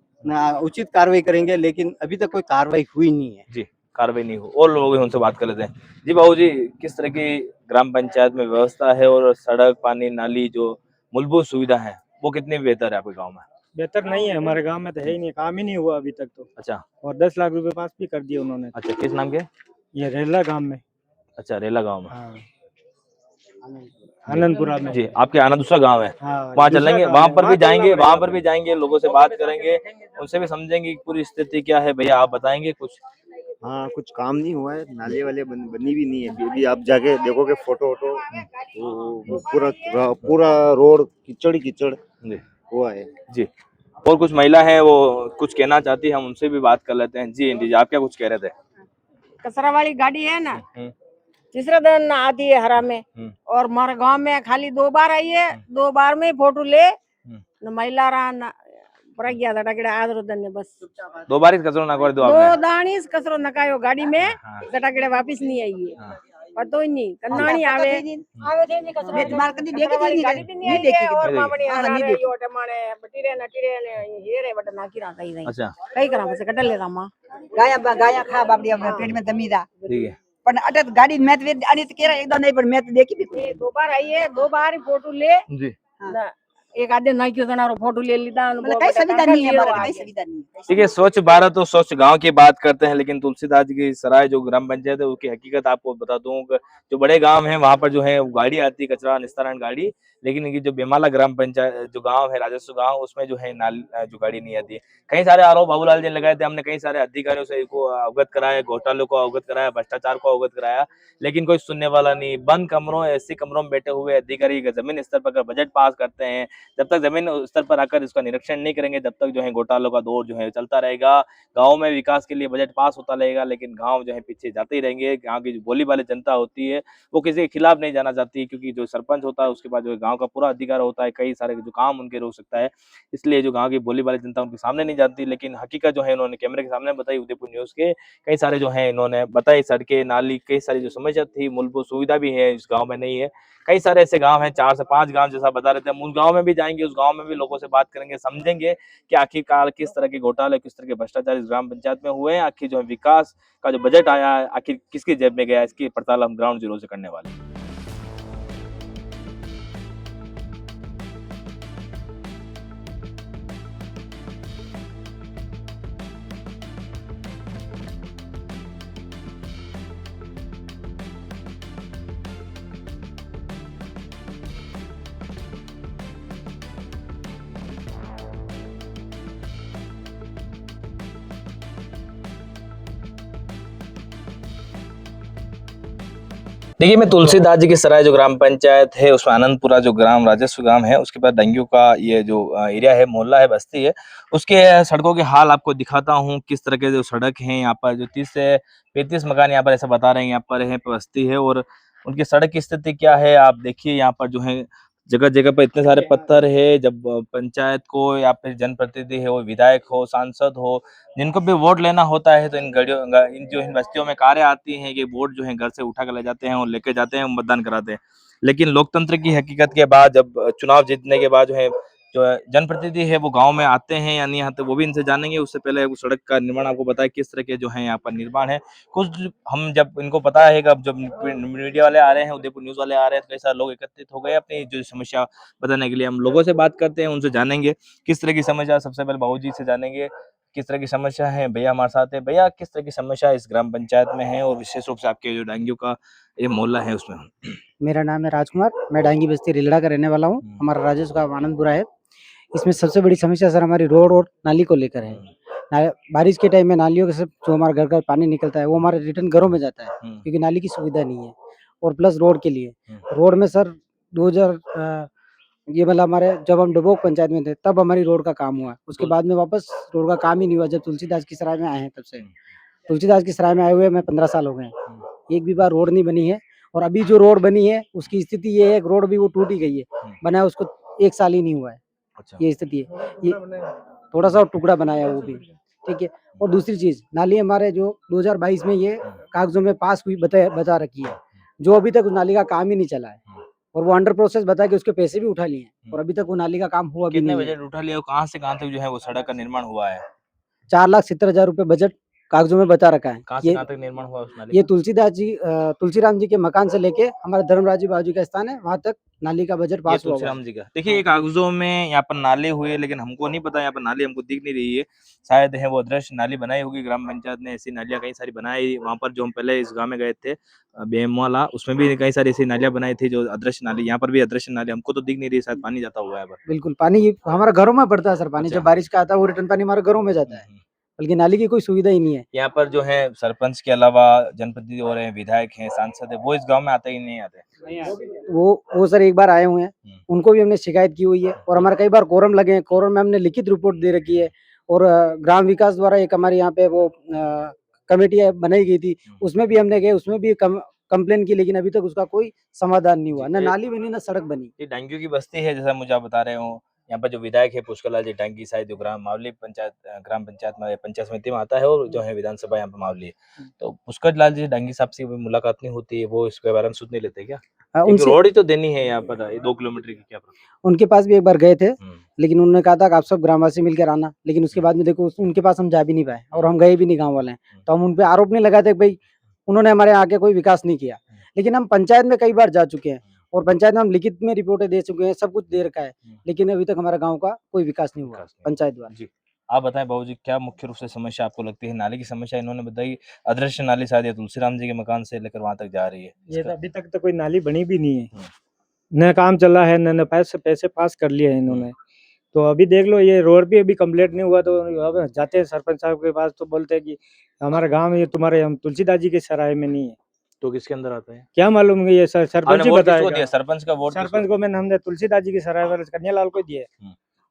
Speaker 6: उचित कार्रवाई करेंगे, लेकिन अभी तक कोई कार्रवाई हुई नहीं है।
Speaker 2: जी, कार्रवाई नहीं हो। और लोग हैं उनसे बात कर लेते हैं। जी बाबू जी, किस तरह की ग्राम पंचायत में व्यवस्था है, और सड़क, पानी, नाली जो मूलभूत सुविधा है वो कितनी बेहतर है आपके गांव में?
Speaker 8: बेहतर नहीं है, हमारे गांव में तो है ही नहीं, काम ही नहीं हुआ अभी तक तो।
Speaker 2: अच्छा,
Speaker 8: और 10 लाख रुपए पास भी कर दिए उन्होंने।
Speaker 2: अच्छा, किस नाम के?
Speaker 8: ये रेला गांव में।
Speaker 2: अच्छा, रेला गांव में।
Speaker 8: हाँ, आनंदपुरा में।
Speaker 2: जी, आपके आना दूसरा गांव है,
Speaker 8: हाँ,
Speaker 2: वहाँ
Speaker 8: दूसरा
Speaker 2: चलेंगे,
Speaker 8: गाँव
Speaker 2: वहाँ
Speaker 8: है,
Speaker 2: पर भी
Speaker 8: वहाँ
Speaker 2: जाएंगे,
Speaker 8: चलना
Speaker 2: वहाँ पर
Speaker 8: पड़ेगा।
Speaker 2: भी जाएंगे, लोगों से बात करेंगे, उनसे भी समझेंगे कि पूरी स्थिति क्या है। भैया आप बताएंगे कुछ?
Speaker 16: हाँ, कुछ काम नहीं हुआ है, नाले वाले बनी भी नहीं है अभी। आप जाके देखोगे फोटो तो पूरा रोड कीचड़ ही कीचड़ हुआ है
Speaker 2: जी। और कुछ महिला है वो कुछ कहना चाहती है, हम उनसे भी बात कर लेते हैं। जी आंटी जी, आप क्या कुछ कह रहे थे?
Speaker 14: कचरा वाली गाड़ी है ना, तीसरा दिन आती है हरा में, और हमारे गांव में खाली 2 बार आई है, 2 बार में फोटो ले न महिला रहा प्रज्ञा दटाकड़े आदर दने बस
Speaker 2: 2 बार कचरो नागवार दो
Speaker 14: 2
Speaker 2: आपने?
Speaker 14: दानीस कचरो नकायो गाड़ी में, दटाकड़े वापस नहीं आई है, पतो ही नहीं कन्नाणी आवे थे नहीं कचरो,
Speaker 5: मैं तुम्हारे कभी देखी
Speaker 14: वाली
Speaker 5: थी
Speaker 14: गाड़ी भी नहीं आई है, और मामणी आ रही है, यो टमाणे बटीरे न टीरे ने ये रे बट नाकी रहा कहीं नहीं।
Speaker 2: अच्छा,
Speaker 14: कई करा बस कटल ले रामा
Speaker 5: गाया खा बापड़ी पेट में दमीदा,
Speaker 2: ठीक है।
Speaker 5: पण अटत गाड़ी मैं तो अनित केरा एकदम नहीं, पर मैं तो देखी भी
Speaker 14: ये 2 बार आई है, 2 बार ही फोटो ले
Speaker 2: जी,
Speaker 14: न एक आधे ना क्यों जना फोटो ले लीधा,
Speaker 5: मतलब कई सुविधा नहीं है हमारे, कई सुविधा नहीं है।
Speaker 2: ठीक है। स्वच्छ भारत और स्वच्छ गांव की बात करते हैं, लेकिन तुलसीदास की सराय जो ग्राम पंचायत है उसकी हकीकत आपको बता दूं कि जो बड़े गांव हैं वहां पर जो है गाड़ी आती है, कचरा निस्तारण गाड़ी, लेकिन ये जो बेमाला ग्राम पंचायत जो गांव है, राजस्व गांव, उसमें जो है जो गाड़ी नहीं आती है। कई सारे आरोप बाबूलाल जी ने लगाए थे, हमने कई सारे अधिकारियों से इसको अवगत कराया, घोटालों को अवगत कराया, भ्रष्टाचार को अवगत कराया, लेकिन कोई सुनने वाला नहीं। बंद कमरों, ऐसे कमरों में बैठे हुए अधिकारी जमीन स्तर पर बजट पास करते हैं, जब तक जमीन स्तर पर आकर इसका निरीक्षण नहीं करेंगे, जब तक जो है घोटालों का दौर जो है चलता रहेगा। गाँव में विकास के लिए बजट पास होता रहेगा, लेकिन गाँव जो है पीछे जाते ही रहेंगे। गाँव की जो भोली भाली जनता होती है वो किसी के खिलाफ नहीं जाना चाहती, क्योंकि जो सरपंच होता है उसके पास जो है गाँव का पूरा अधिकार होता है, कई सारे जो काम उनके रोक सकता है। इसलिए जो गाँव की भोली भाली जनता उनके सामने नहीं जाती, लेकिन हकीकत जो है उन्होंने कैमरे के सामने बताई उदयपुर न्यूज़ के। कई सारे जो हैं इन्होंने बताई, सड़कें, नाली, कई सारी जो समस्या थी, मूलभूत सुविधा भी है इस गाँव में नहीं है। कई सारे ऐसे गाँव हैं, 4 से 5 गाँव जैसा बता रहे थे, हम उस गाँव में भी जाएँगे, उस गाँव में भी लोगों से बात करेंगे, समझेंगे कि आखिरकार किस तरह के घोटाले, किस तरह के भ्रष्टाचार इस ग्राम पंचायत में हुए हैं। आखिर जो है विकास का जो बजट आया है, आखिर किसकी जेब में गया है, इसकी पड़ताल हम ग्राउंड ज़ीरो से करने वाले हैं। देखिए, मैं तुलसीदास जी की सराय जो ग्राम पंचायत है उसमें आनंदपुरा जो ग्राम राजस्व ग्राम है, उसके बाद डेंगू का ये जो एरिया है, मोहल्ला है, बस्ती है, उसके सड़कों के हाल आपको दिखाता हूँ। किस तरह के जो सड़क हैं यहाँ पर, जो 30 से 35 मकान यहाँ पर ऐसा बता रहे हैं यहाँ पर है, बस्ती है, और उनकी सड़क की स्थिति क्या है आप देखिए। यहाँ पर जो है जगह जगह पर इतने सारे पत्थर है। जब पंचायत को या फिर जनप्रतिनिधि है, वो विधायक हो, सांसद हो, जिनको भी वोट लेना होता है, तो इन इन बस्तियों में कारें आती हैं कि वोट जो है घर से उठा कर ले जाते हैं और लेके जाते हैं, मतदान कराते हैं। लेकिन लोकतंत्र की हकीकत के बाद, जब चुनाव जीतने के बाद जो है जनप्रतिनिधि है वो गांव में आते हैं या नहीं आते, वो भी इनसे जानेंगे। उससे पहले वो सड़क का निर्माण आपको बताया किस तरह के जो है यहाँ पर निर्माण है। कुछ हम जब इनको पता है कि अब जब मीडिया वाले आ रहे हैं, उदयपुर न्यूज़ वाले आ रहे हैं, तो कई सारे लोग एकत्रित हो गए अपनी जो समस्या बताने के लिए। हम लोगों से बात करते हैं, उनसे जानेंगे किस तरह की समस्या। सबसे पहले बाबूजी से जानेंगे किस तरह की समस्या है। भैया हमारे साथ है। भैया, किस तरह की समस्या इस ग्राम पंचायत में है, और विशेष रूप से आपके जो डेंगू का ये मोहल्ला है उसमें?
Speaker 7: मेरा नाम है राजकुमार, मैं डांगी बस्ती रिलड़ा का रहने वाला हूँ। हमारा राजस्व गाँव आनंदपुरा है। इसमें सबसे बड़ी समस्या सर हमारी रोड और नाली को लेकर है। बारिश के टाइम में नालियों के सब जो हमारे घर का पानी निकलता है वो हमारे रिटर्न घरों में जाता है, क्योंकि नाली की सुविधा नहीं है। और प्लस रोड के लिए, रोड में सर 2000 ये मतलब हमारे जब हम डबोक पंचायत में थे तब हमारी रोड का काम हुआ। उसके बाद में वापस रोड का काम ही नहीं हुआ। जब तुलसीदास की सराय में आए हैं तब से, तुलसीदास की सराय में आए हुए मैं 15 साल हो गए हैं, एक भी बार रोड नहीं बनी है। और अभी जो रोड बनी है उसकी स्थिति ये है, रोड भी वो टूट ही गई है, बना उसको 1 साल ही नहीं हुआ है। ये स्थिति है, ये थोड़ा सा टुकड़ा बनाया वो भी, ठीक है। और दूसरी चीज, नाली हमारे जो 2022 में ये कागजों में पास हुई बता रखी है, जो अभी तक उस नाली का काम ही नहीं चला है। और वो अंडर प्रोसेस बता के उसके पैसे भी उठा लिए हैं, और अभी तक वो नाली का काम हुआ भी
Speaker 2: कितने
Speaker 7: नहीं है।
Speaker 2: बजट उठा लिया, कहाँ से कहाँ तक जो है वो सड़क का निर्माण हुआ है?
Speaker 7: 4,70,000 रुपए बजट कागजों में बता रखा है।
Speaker 2: कहाँ से कहाँ तक निर्माण हुआ उस नाली
Speaker 7: ये
Speaker 2: का?
Speaker 7: तुलसीराम जी के मकान से लेके हमारे धर्मराज जी बाबू का स्थान है, वहां तक नाली का बजट
Speaker 2: ये
Speaker 7: पास हुआ हुआ है।
Speaker 2: तुलसीराम जी का। देखिए, ये कागजों में यहाँ पर नाले हुए, लेकिन हमको नहीं पता, यहाँ पर नाली हमको दिख नहीं रही है। शायद है वो अदृश्य नाली बनाई होगी ग्राम पंचायत ने, ऐसी नालियाँ कई सारी बनाई। वहाँ पर जो हम पहले इस गाँव में गए थे बेमवाला, उसमें भी कई सारी ऐसी नालियाँ बनाई थी जो अदृश्य नाली। यहाँ पर भी अदृश्य नाली हमको तो दिख नहीं रही, शायद पानी जाता हुआ है पर।
Speaker 7: बिल्कुल, पानी हमारा घरों में पड़ता है सर। पानी जब बारिश का आता है वो रिटर्न पानी हमारे घरों में जाता है, बल्कि नाली की कोई सुविधा ही नहीं है।
Speaker 2: यहाँ पर जो है सरपंच के अलावा जनप्रतिनिधि और हैं, विधायक हैं, सांसद है, वो इस गांव में आते ही नहीं आते?
Speaker 7: वो सर एक बार आए हुए हैं, उनको भी हमने शिकायत की हुई है। और हमारे कई बार कोरम लगे हैं, कोरम में हमने लिखित रिपोर्ट दे रखी है। और ग्राम विकास द्वारा एक हमारे यहाँ पे वो कमेटी बनाई गई थी, उसमें भी हमने गए, उसमें भी कंप्लेन की, लेकिन अभी तक उसका कोई समाधान नहीं हुआ। न नाली बनी, न सड़क बनी।
Speaker 2: ये डेंगू की बस्ती है जैसा मुझे आप बता रहे हो। यहाँ पर जो विधायक है पुष्कर लाल जी डांगी, शायद जो ग्राम मावली पंचायत ग्राम पंचायत में पंचायत समिति में आता है, और जो है विधानसभा यहाँ पे मावली है। तो पुष्कर लाल जी डांगी साहब से मुलाकात नहीं होती है, वो इसके बारे में सोच नहीं लेते क्या? रोड ही तो देनी है यहाँ पर 2 किलोमीटर की, क्या
Speaker 7: उनके पास भी एक बार गए थे, लेकिन उन्होंने कहा था कि आप सब ग्रामवासी मिलकर आना, लेकिन उसके बाद में देखो उनके पास हम जा भी नहीं पाए, और हम गए भी नहीं गाँव वाले हैं। तो हम उन पे आरोप नहीं लगाते भाई उन्होंने हमारे यहाँ आके कोई विकास नहीं किया। लेकिन हम पंचायत में कई बार जा चुके हैं, और पंचायत में हम लिखित में रिपोर्टें दे चुके हैं, सब कुछ दे रखा है, लेकिन अभी तक हमारे गांव का कोई विकास नहीं हुआ पंचायत द्वारा।
Speaker 2: जी, आप बताएं बाबूजी, क्या मुख्य रूप से समस्या आपको लगती है? नाली की समस्या इन्होंने बताई, अदृश्य नाली शायद तुलसीराम जी के मकान से लेकर वहां तक जा रही है।
Speaker 8: ये तो अभी तक तो कोई नाली बनी भी नहीं है, न काम चला है, न पैसे पास कर लिए हैं इन्होंने। तो अभी देख लो, ये रोड भी अभी कंप्लीट नहीं हुआ। तो अब जाते हैं सरपंच साहब के पास, तो बोलते हैं कि हमारे गांव में ये तुम्हारे हम तुलसीदास जी के सराय में नहीं है।
Speaker 2: तो किसके अंदर आता है?
Speaker 8: क्या मालूम ये सरपंच
Speaker 2: आपने
Speaker 8: ही
Speaker 2: वोट किसको
Speaker 8: बताएगा।
Speaker 2: दिया? सरपंच का वोट किसको?
Speaker 8: सरपंच को हमने तुलसीदास जी की सराय कन्यालाल को दिए।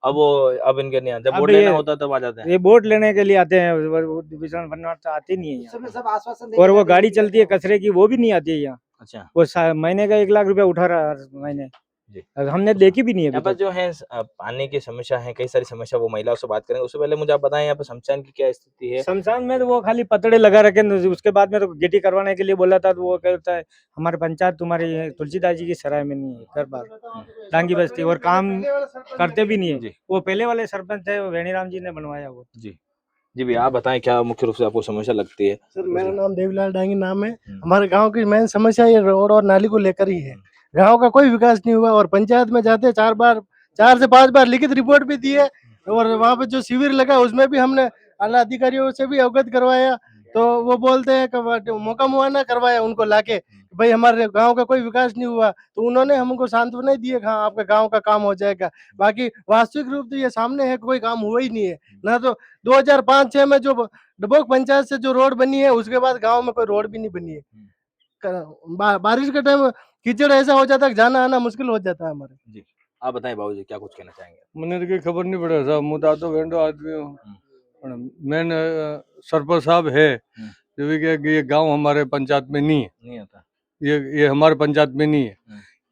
Speaker 2: अब वो अब इनके नहीं आते,
Speaker 8: अब
Speaker 2: वोट
Speaker 8: ये-
Speaker 2: लेना होता तब आ जाते हैं।
Speaker 8: ये वोट लेने के लिए आते हैं, विजन बनवाना तो आते नहीं है यहाँ।
Speaker 7: सब सब आश्वासन
Speaker 8: और वो गाड़ी चलती है कचरे की, वो भी नहीं आती है यहाँ।
Speaker 2: अच्छा,
Speaker 8: वो महीने का 1 लाख रुपया उठा रहा है हर महीने।
Speaker 2: जी।
Speaker 8: अब हमने देखी भी नहीं है
Speaker 2: यहाँ
Speaker 8: अभी
Speaker 2: पर
Speaker 8: तक।
Speaker 2: जो है पानी की समस्या है, कई सारी समस्या, वो महिलाओं से बात करेंगे। उससे पहले मुझे आप बताएं यहाँ पर शमशान की क्या स्थिति है?
Speaker 8: शमशान में तो वो खाली पतड़े लगा रखे हैं, उसके बाद में तो गिटी करवाने के लिए बोला था, तो वो कहता है हमारे पंचायत तुम्हारी तुलसीदास जी की सराय में नहीं है, घर बार डांगी बस्ती, और काम करते भी नहीं है। वो पहले वाले सरपंच थे, वो वेणीराम जी ने बनवाया वो।
Speaker 2: जी जी भैया, आप बताएं क्या मुख्य रूप से आपको समस्या लगती है?
Speaker 17: सर मेरा नाम देवीलाल डांगी नाम है। हमारे गांव की मेन समस्या ये रोड और नाली को लेकर ही है। गांव का कोई विकास नहीं हुआ और पंचायत में जाते 4 से 5 बार लिखित रिपोर्ट भी दी है और वहाँ पे जो शिविर लगा उसमें भी हमने आला अधिकारियों से भी अवगत करवाया, तो वो बोलते हैं कि मौका मुआयना करवाया उनको लाके, भाई हमारे गांव का कोई विकास नहीं हुआ, तो उन्होंने हमको सांत्वना ही दी है, हाँ आपका गांव का काम हो जाएगा। बाकी वास्तविक रूप से ये सामने है, कोई काम हुआ ही नहीं है। ना तो 2005-6 में जो डबोक पंचायत से जो रोड बनी है उसके बाद गांव में कोई रोड भी नहीं बनी है। बारिश के टाइम कीचड़ ऐसा हो जाता है कि जाना आना मुश्किल हो जाता है हमारे।
Speaker 2: जी, आप बताएं बाबूजी, क्या कुछ कहना चाहेंगे?
Speaker 9: મને તો કઈ ખબર નહીં પડે સાહેબ, હું તો આ તો વેંડો આદમી हूँ। પણ મેન सरपंच साहब है जो भी कि ये गांव हमारे पंचायत में नहीं है,
Speaker 2: नहीं आता।
Speaker 9: ये हमारे पंचायत में नहीं है।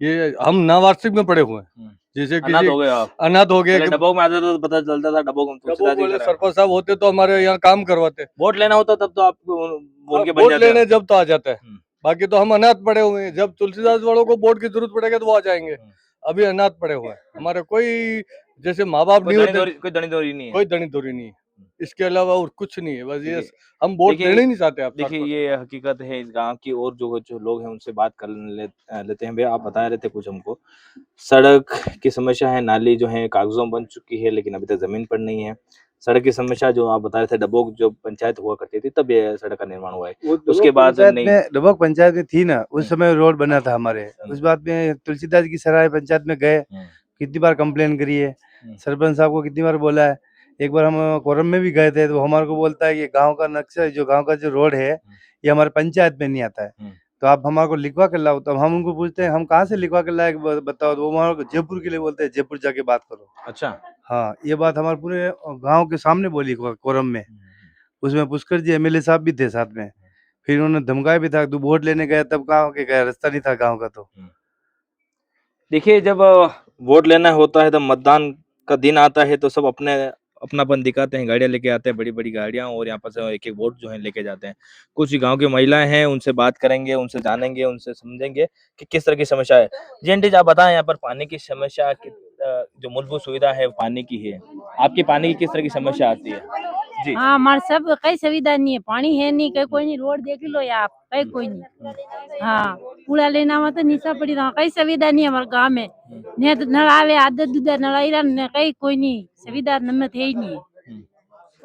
Speaker 9: ये हम नावार्षिक में पड़े हुए हैं, जैसे
Speaker 2: अनाथ
Speaker 9: किसी
Speaker 2: हो गए आप?
Speaker 9: अनाथ हो गए
Speaker 2: पहले
Speaker 9: कि
Speaker 2: डबोक में आते तो पता चलता था, डबोक में तुलसीदास जी की
Speaker 9: वाले
Speaker 2: सराय।
Speaker 9: सरपंच साहब होते तो हमारे यहाँ काम करवाते।
Speaker 2: वोट लेना होता तब तो आप बोल के बन
Speaker 9: वोट
Speaker 2: जाते
Speaker 9: लेने
Speaker 2: हैं।
Speaker 9: जब तो आ जाता है, बाकी तो हम अनाथ पड़े हुए हैं। जब तुलसीदास वालों को वोट की जरूरत पड़ेगी तो वो आ जाएंगे, अभी अनाथ पड़े हुए हैं। हमारे कोई जैसे माँ बाप नहीं होते,
Speaker 2: कोई दनी दौरी नहीं है।
Speaker 9: कोई दनी दोरी नहीं है, इसके अलावा और कुछ नहीं है। बस ये हम वोट लेना ही नहीं चाहते। आप
Speaker 2: देखिए ये हकीकत है इस गांव की, और जो लोग हैं उनसे बात कर लेते हैं। भैया आप बता रहे थे कुछ हमको, सड़क की समस्या है, नाली जो है कागजों बन चुकी है लेकिन अभी तक जमीन पर नहीं है। सड़क की समस्या जो आप बता रहे थे, डबोक जो पंचायत हुआ करती थी तब ये सड़क का निर्माण हुआ है, उसके बाद नहीं।
Speaker 10: डबोक पंचायत में थी ना, उस समय रोड बना था हमारे। उस बात में तुलसीदास की सराय पंचायत में गए, कितनी बार कंप्लेन करी है, सरपंच साहब को कितनी बार बोला है। एक बार हम कोरम में भी गए थे तो हमारे को बोलता है कि गांव का नक्शा, जो गांव का जो रोड है ये हमारे पंचायत में नहीं आता है, तो आप हमारे को लिखवा कर लाओ। तो हम उनको पूछते हैं हम कहाँ से लिखवा कर लाए बताओ, तो वो हमारे को जयपुर के लिए बोलते हैं, जयपुर जाके बात करो।
Speaker 2: अच्छा,
Speaker 10: हाँ, ये बात हमारे पूरे गांव के सामने बोली कोरम में। उसमें पुष्कर जी एमएलए साहब भी थे साथ में, फिर उन्होंने धमकाया भी था, तू वोट लेने गया तब गाँव के गया, रास्ता नहीं था गाँव का। तो
Speaker 2: देखिए जब वोट लेना होता है तो मतदान का दिन आता है तो सब अपनापन दिखाते हैं, गाड़ियां लेके आते हैं, बड़ी बड़ी गाड़ियां, और यहाँ पर से एक एक वोट जो है लेके जाते हैं। कुछ गांव की महिलाएं हैं, उनसे बात करेंगे, उनसे जानेंगे, उनसे समझेंगे कि किस तरह की समस्या है। जी आंटी जी, आप बताएं यहाँ पर पानी की समस्या जो मूलभूत सुविधा है वो पानी की है, आपकी पानी की किस तरह की समस्या आती है? जी
Speaker 11: हाँ हमारे सब कई सुविधा नहीं है, पानी है नहीं, कहीं कोई नहीं, रोड देख लो या आप, कहीं कोई नहीं। हाँ कूड़ा लेना हुआ तो नीचा पड़ी रहा, कई सुविधा नहीं हमारे गाँव में, नहीं तो नल आवे आदत दूधा नल आई रहा, कहीं कोई नहीं सुविधा नमत है ही नहीं।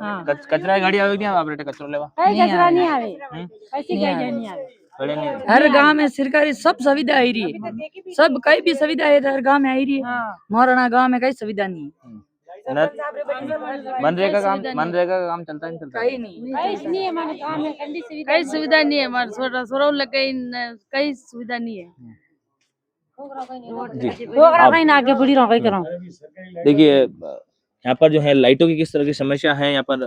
Speaker 11: हाँ
Speaker 2: कचरा गाड़ी आवे क्या आप बेटे, कचरा लेवा
Speaker 11: कहीं कचरा नहीं आवे, कैसी गाड़ी नहीं आवे। हर गांव में सरकारी सब सुविधा आ रही है, सब कई भी सुविधा है हर गांव में आ रही है। मोराना गांव में कई सुविधा नहीं है।
Speaker 2: मनरेगा का काम चलता नहीं चलता?
Speaker 11: कहीं नहीं है हमारे गांव में, कई सुविधा नहीं है हमारे सोरा लग गई, कई सुविधा नहीं है। कहीं आगे बढ़ी रहा कहीं करो।
Speaker 2: देखिए यहाँ पर जो है लाइटों की किस तरह की समस्या है, यहाँ पर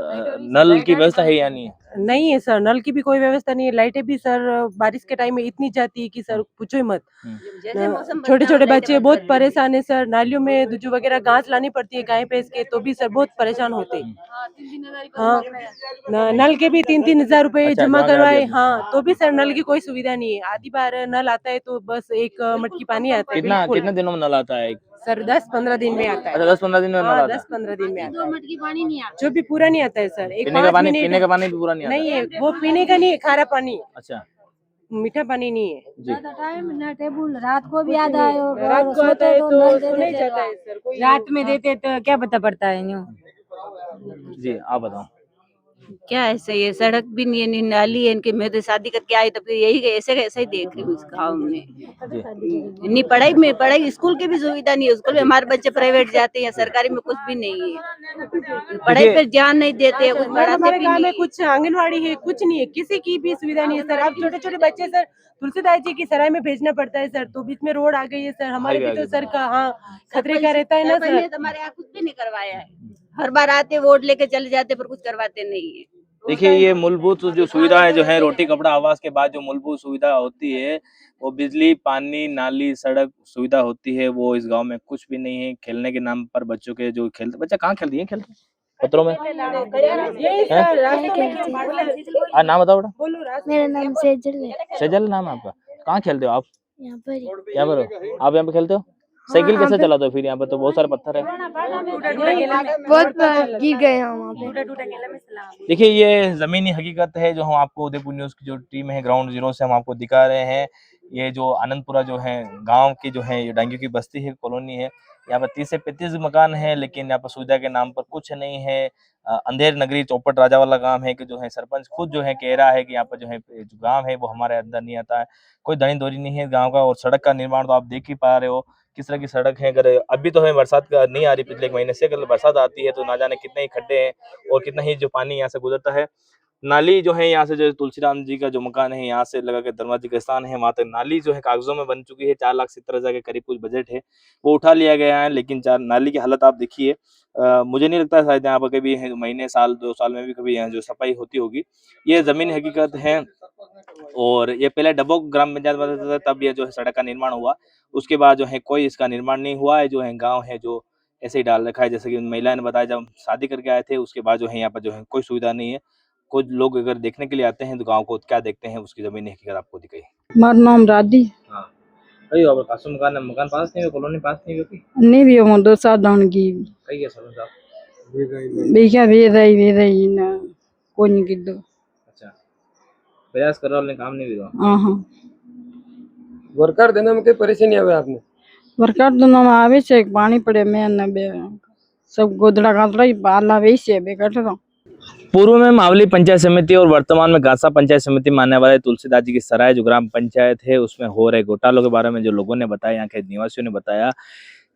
Speaker 2: नल की व्यवस्था है या नहीं है?
Speaker 14: नहीं है सर, नल की भी कोई व्यवस्था नहीं है। लाइटें भी सर बारिश के टाइम में इतनी जाती है कि सर पूछो ही मत। छोटे छोटे बच्चे बहुत परेशान है सर, नालियों में दुजू वगैरह घास लानी पड़ती है गाय भैंस के, तो भी सर बहुत परेशान होते हैं। हाँ नल के भी 3-3 हजार रुपए जमा करवाए, हाँ तो भी सर नल की कोई सुविधा नहीं है। आधी बार नल आता है तो बस एक मटकी पानी आता है।
Speaker 2: कितना दिनों में नल आता है?
Speaker 14: सर 10-15 दिन में आता है।
Speaker 2: अच्छा 10-15 दिन में नल आता है?
Speaker 14: 10-15 दिन में आता है।
Speaker 11: 2 मटकी पानी नहीं आता,
Speaker 14: जो भी पूरा नहीं आता है सर। एक
Speaker 2: पीने का पानी भी पूरा नहीं आता?
Speaker 14: नहीं है, वो पीने का नहीं है, खारा पानी।
Speaker 2: अच्छा,
Speaker 14: मीठा पानी नहीं है।
Speaker 11: ज्यादा टाइम ना टेबल, रात को भी याद आयो,
Speaker 14: रात को आता है तो नहीं जाता है सर।
Speaker 11: रात में देते तो क्या पता पड़ता है यूं।
Speaker 2: जी आप बताओ।
Speaker 12: क्या ऐसे ये सड़क भी नहीं है, नहीं नाली है इनकी। मैं तो शादी करके आई तो फिर यही ऐसे ऐसे ही देख रही हूँ इस गाँव में। नहीं पढ़ाई स्कूल की भी सुविधा नहीं है। स्कूल में हमारे बच्चे प्राइवेट जाते हैं, सरकारी में कुछ भी नहीं है। पढ़ाई पर ध्यान नहीं देते हैं, कुछ पढ़ाते
Speaker 14: हमारे
Speaker 12: भी
Speaker 14: गांव
Speaker 12: नहीं
Speaker 14: में
Speaker 12: है।
Speaker 14: कुछ आंगनवाड़ी है, कुछ नहीं है, किसी की भी सुविधा नहीं है सर। अब छोटे छोटे बच्चे सर तुलसीदास जी की सराय में भेजना पड़ता है सर, तो बीच में रोड आ गई है सर। हमारे भी तो सर का खतरे का रहता है ना
Speaker 12: सरपंच ने
Speaker 14: सर।
Speaker 12: तो हमारे यहाँ कुछ भी नहीं करवाया है। हर बार आते वोट लेके चले जाते पर कुछ करवाते नहीं है।
Speaker 2: देखिए ये मूलभूत जो सुविधाएं जो है रोटी कपड़ा आवास के बाद जो मूलभूत सुविधा होती है वो बिजली पानी नाली सड़क सुविधा होती है वो इस गांव में कुछ भी नहीं है। खेलने के नाम पर बच्चों के जो खेलते बच्चा कहाँ खेलती है खेलते पत्थरों में
Speaker 14: यही
Speaker 2: हैं?
Speaker 14: सर रास्तों में
Speaker 2: नाम बताओ बेटा।
Speaker 13: मेरा नाम सेजल है।
Speaker 2: सेजल नाम है आपका। कहाँ खेलते हो आप?
Speaker 13: यहाँ पर ही।
Speaker 2: यहाँ पर हो? आप यहाँ पे खेलते हो? साइकिल कैसे चलाते हो फिर? यहाँ पर तो बहुत सारे पत्थर है।
Speaker 13: बहुत बार गिर गए हम वहाँ पे।
Speaker 2: देखिए ये जमीनी हकीकत है जो हम आपको उदयपुर न्यूज की जो टीम है ग्राउंड जीरो से हम आपको दिखा रहे हैं। ये जो आनंदपुरा जो है गांव की जो है ये डांगियों की बस्ती है कॉलोनी है। यहाँ पर 30 से 35 मकान है लेकिन यहाँ पर सुविधा के नाम पर कुछ नहीं है। अंधेर नगरी चौपट राजा वाला गांव है कि जो है सरपंच खुद जो है कह रहा है कि यहाँ पर जो है जो गांव है वो हमारे अंदर नहीं आता है। कोई धनी दोरी नहीं है गाँव का। और सड़क का निर्माण तो आप देख ही पा रहे हो किस तरह की सड़क है। अगर अभी तो हमें बरसात का नहीं आ रही पिछले एक महीने से, अगर बरसात आती है तो ना जाने कितने ही खड्डे हैं और कितना ही जो पानी यहाँ से गुजरता है। नाली जो है यहाँ से जो तुलसीराम जी का जो मकान है यहाँ से लगा के धर्माजी का स्थान है वहां तक नाली जो है कागजों में बन चुकी है। 4,70,000 के करीब कुछ बजट है वो उठा लिया गया है लेकिन नाली की हालत आप देखिए। मुझे नहीं लगता शायद यहाँ पर कभी महीने साल 2 साल में भी कभी यहाँ जो सफाई होती होगी। ये जमीन हकीकत है। और ये पहले डबोक ग्राम पंचायत में था तब ये जो है सड़क का निर्माण हुआ। उसके बाद जो है कोई इसका निर्माण नहीं हुआ है। जो है गांव है जो ऐसे ही डाल रखा है। जैसे कि महिला ने बताया जब शादी करके आए थे उसके बाद जो है यहाँ पर जो है कोई सुविधा नहीं है। कुछ लोग अगर देखने के लिए आते हैं तो गांव को क्या देखते हैं उसकी जमीनी हकीकत आपको दिखाई।
Speaker 4: मारा नाम राधी
Speaker 2: हाँ कई अब कासु मकान पास नहीं हुई कॉलोनी पास नहीं हुई
Speaker 4: नहीं भी हम दो सात दान की
Speaker 2: कई है सरपंच साहब।
Speaker 4: बेचा वे रही ना कोई नहीं किदो।
Speaker 2: अच्छा प्रयास कर रहा काम नहीं हुआ।
Speaker 4: हाँ
Speaker 15: वर्कर देने में कोई परेशानी आवे आपने?
Speaker 4: वरकार तो नाम आवे छे पानी पड़े मैं न बे सब गोदड़ा गादड़ा ही बाला वैसे बे कट
Speaker 2: पूर्व में मावली पंचायत समिति और वर्तमान में गासा पंचायत समिति मानने वाले तुलसीदास जी की सराय जो ग्राम पंचायत है उसमें हो रहे घोटालों के बारे में जो लोगों ने बताया यहाँ के निवासियों ने बताया।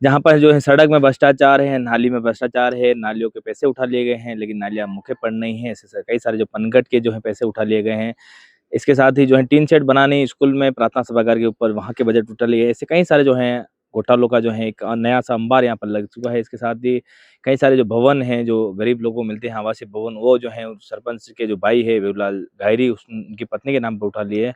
Speaker 2: जहाँ पर जो है सड़क में भ्रष्टाचार है नाली में भ्रष्टाचार है नालियों के पैसे उठा लिए गए हैं लेकिन नालियां मुखे पर नहीं है। ऐसे कई सारे जो पनघट के जो है पैसे उठा लिए गए हैं। इसके साथ ही जो है टीन शेड बनाने स्कूल में प्रार्थना सभागार के ऊपर वहाँ के बजट उठा लिए। ऐसे कई सारे जो है घोटालों का जो है एक नया सा अंबार यहाँ पर लग चुका है। इसके साथ ही कई सारे जो भवन हैं जो गरीब लोगों को मिलते हैं आवासीय भवन वो जो है सरपंच के जो भाई है बेबूलाल गायरी उनकी पत्नी के नाम पर उठा लिए।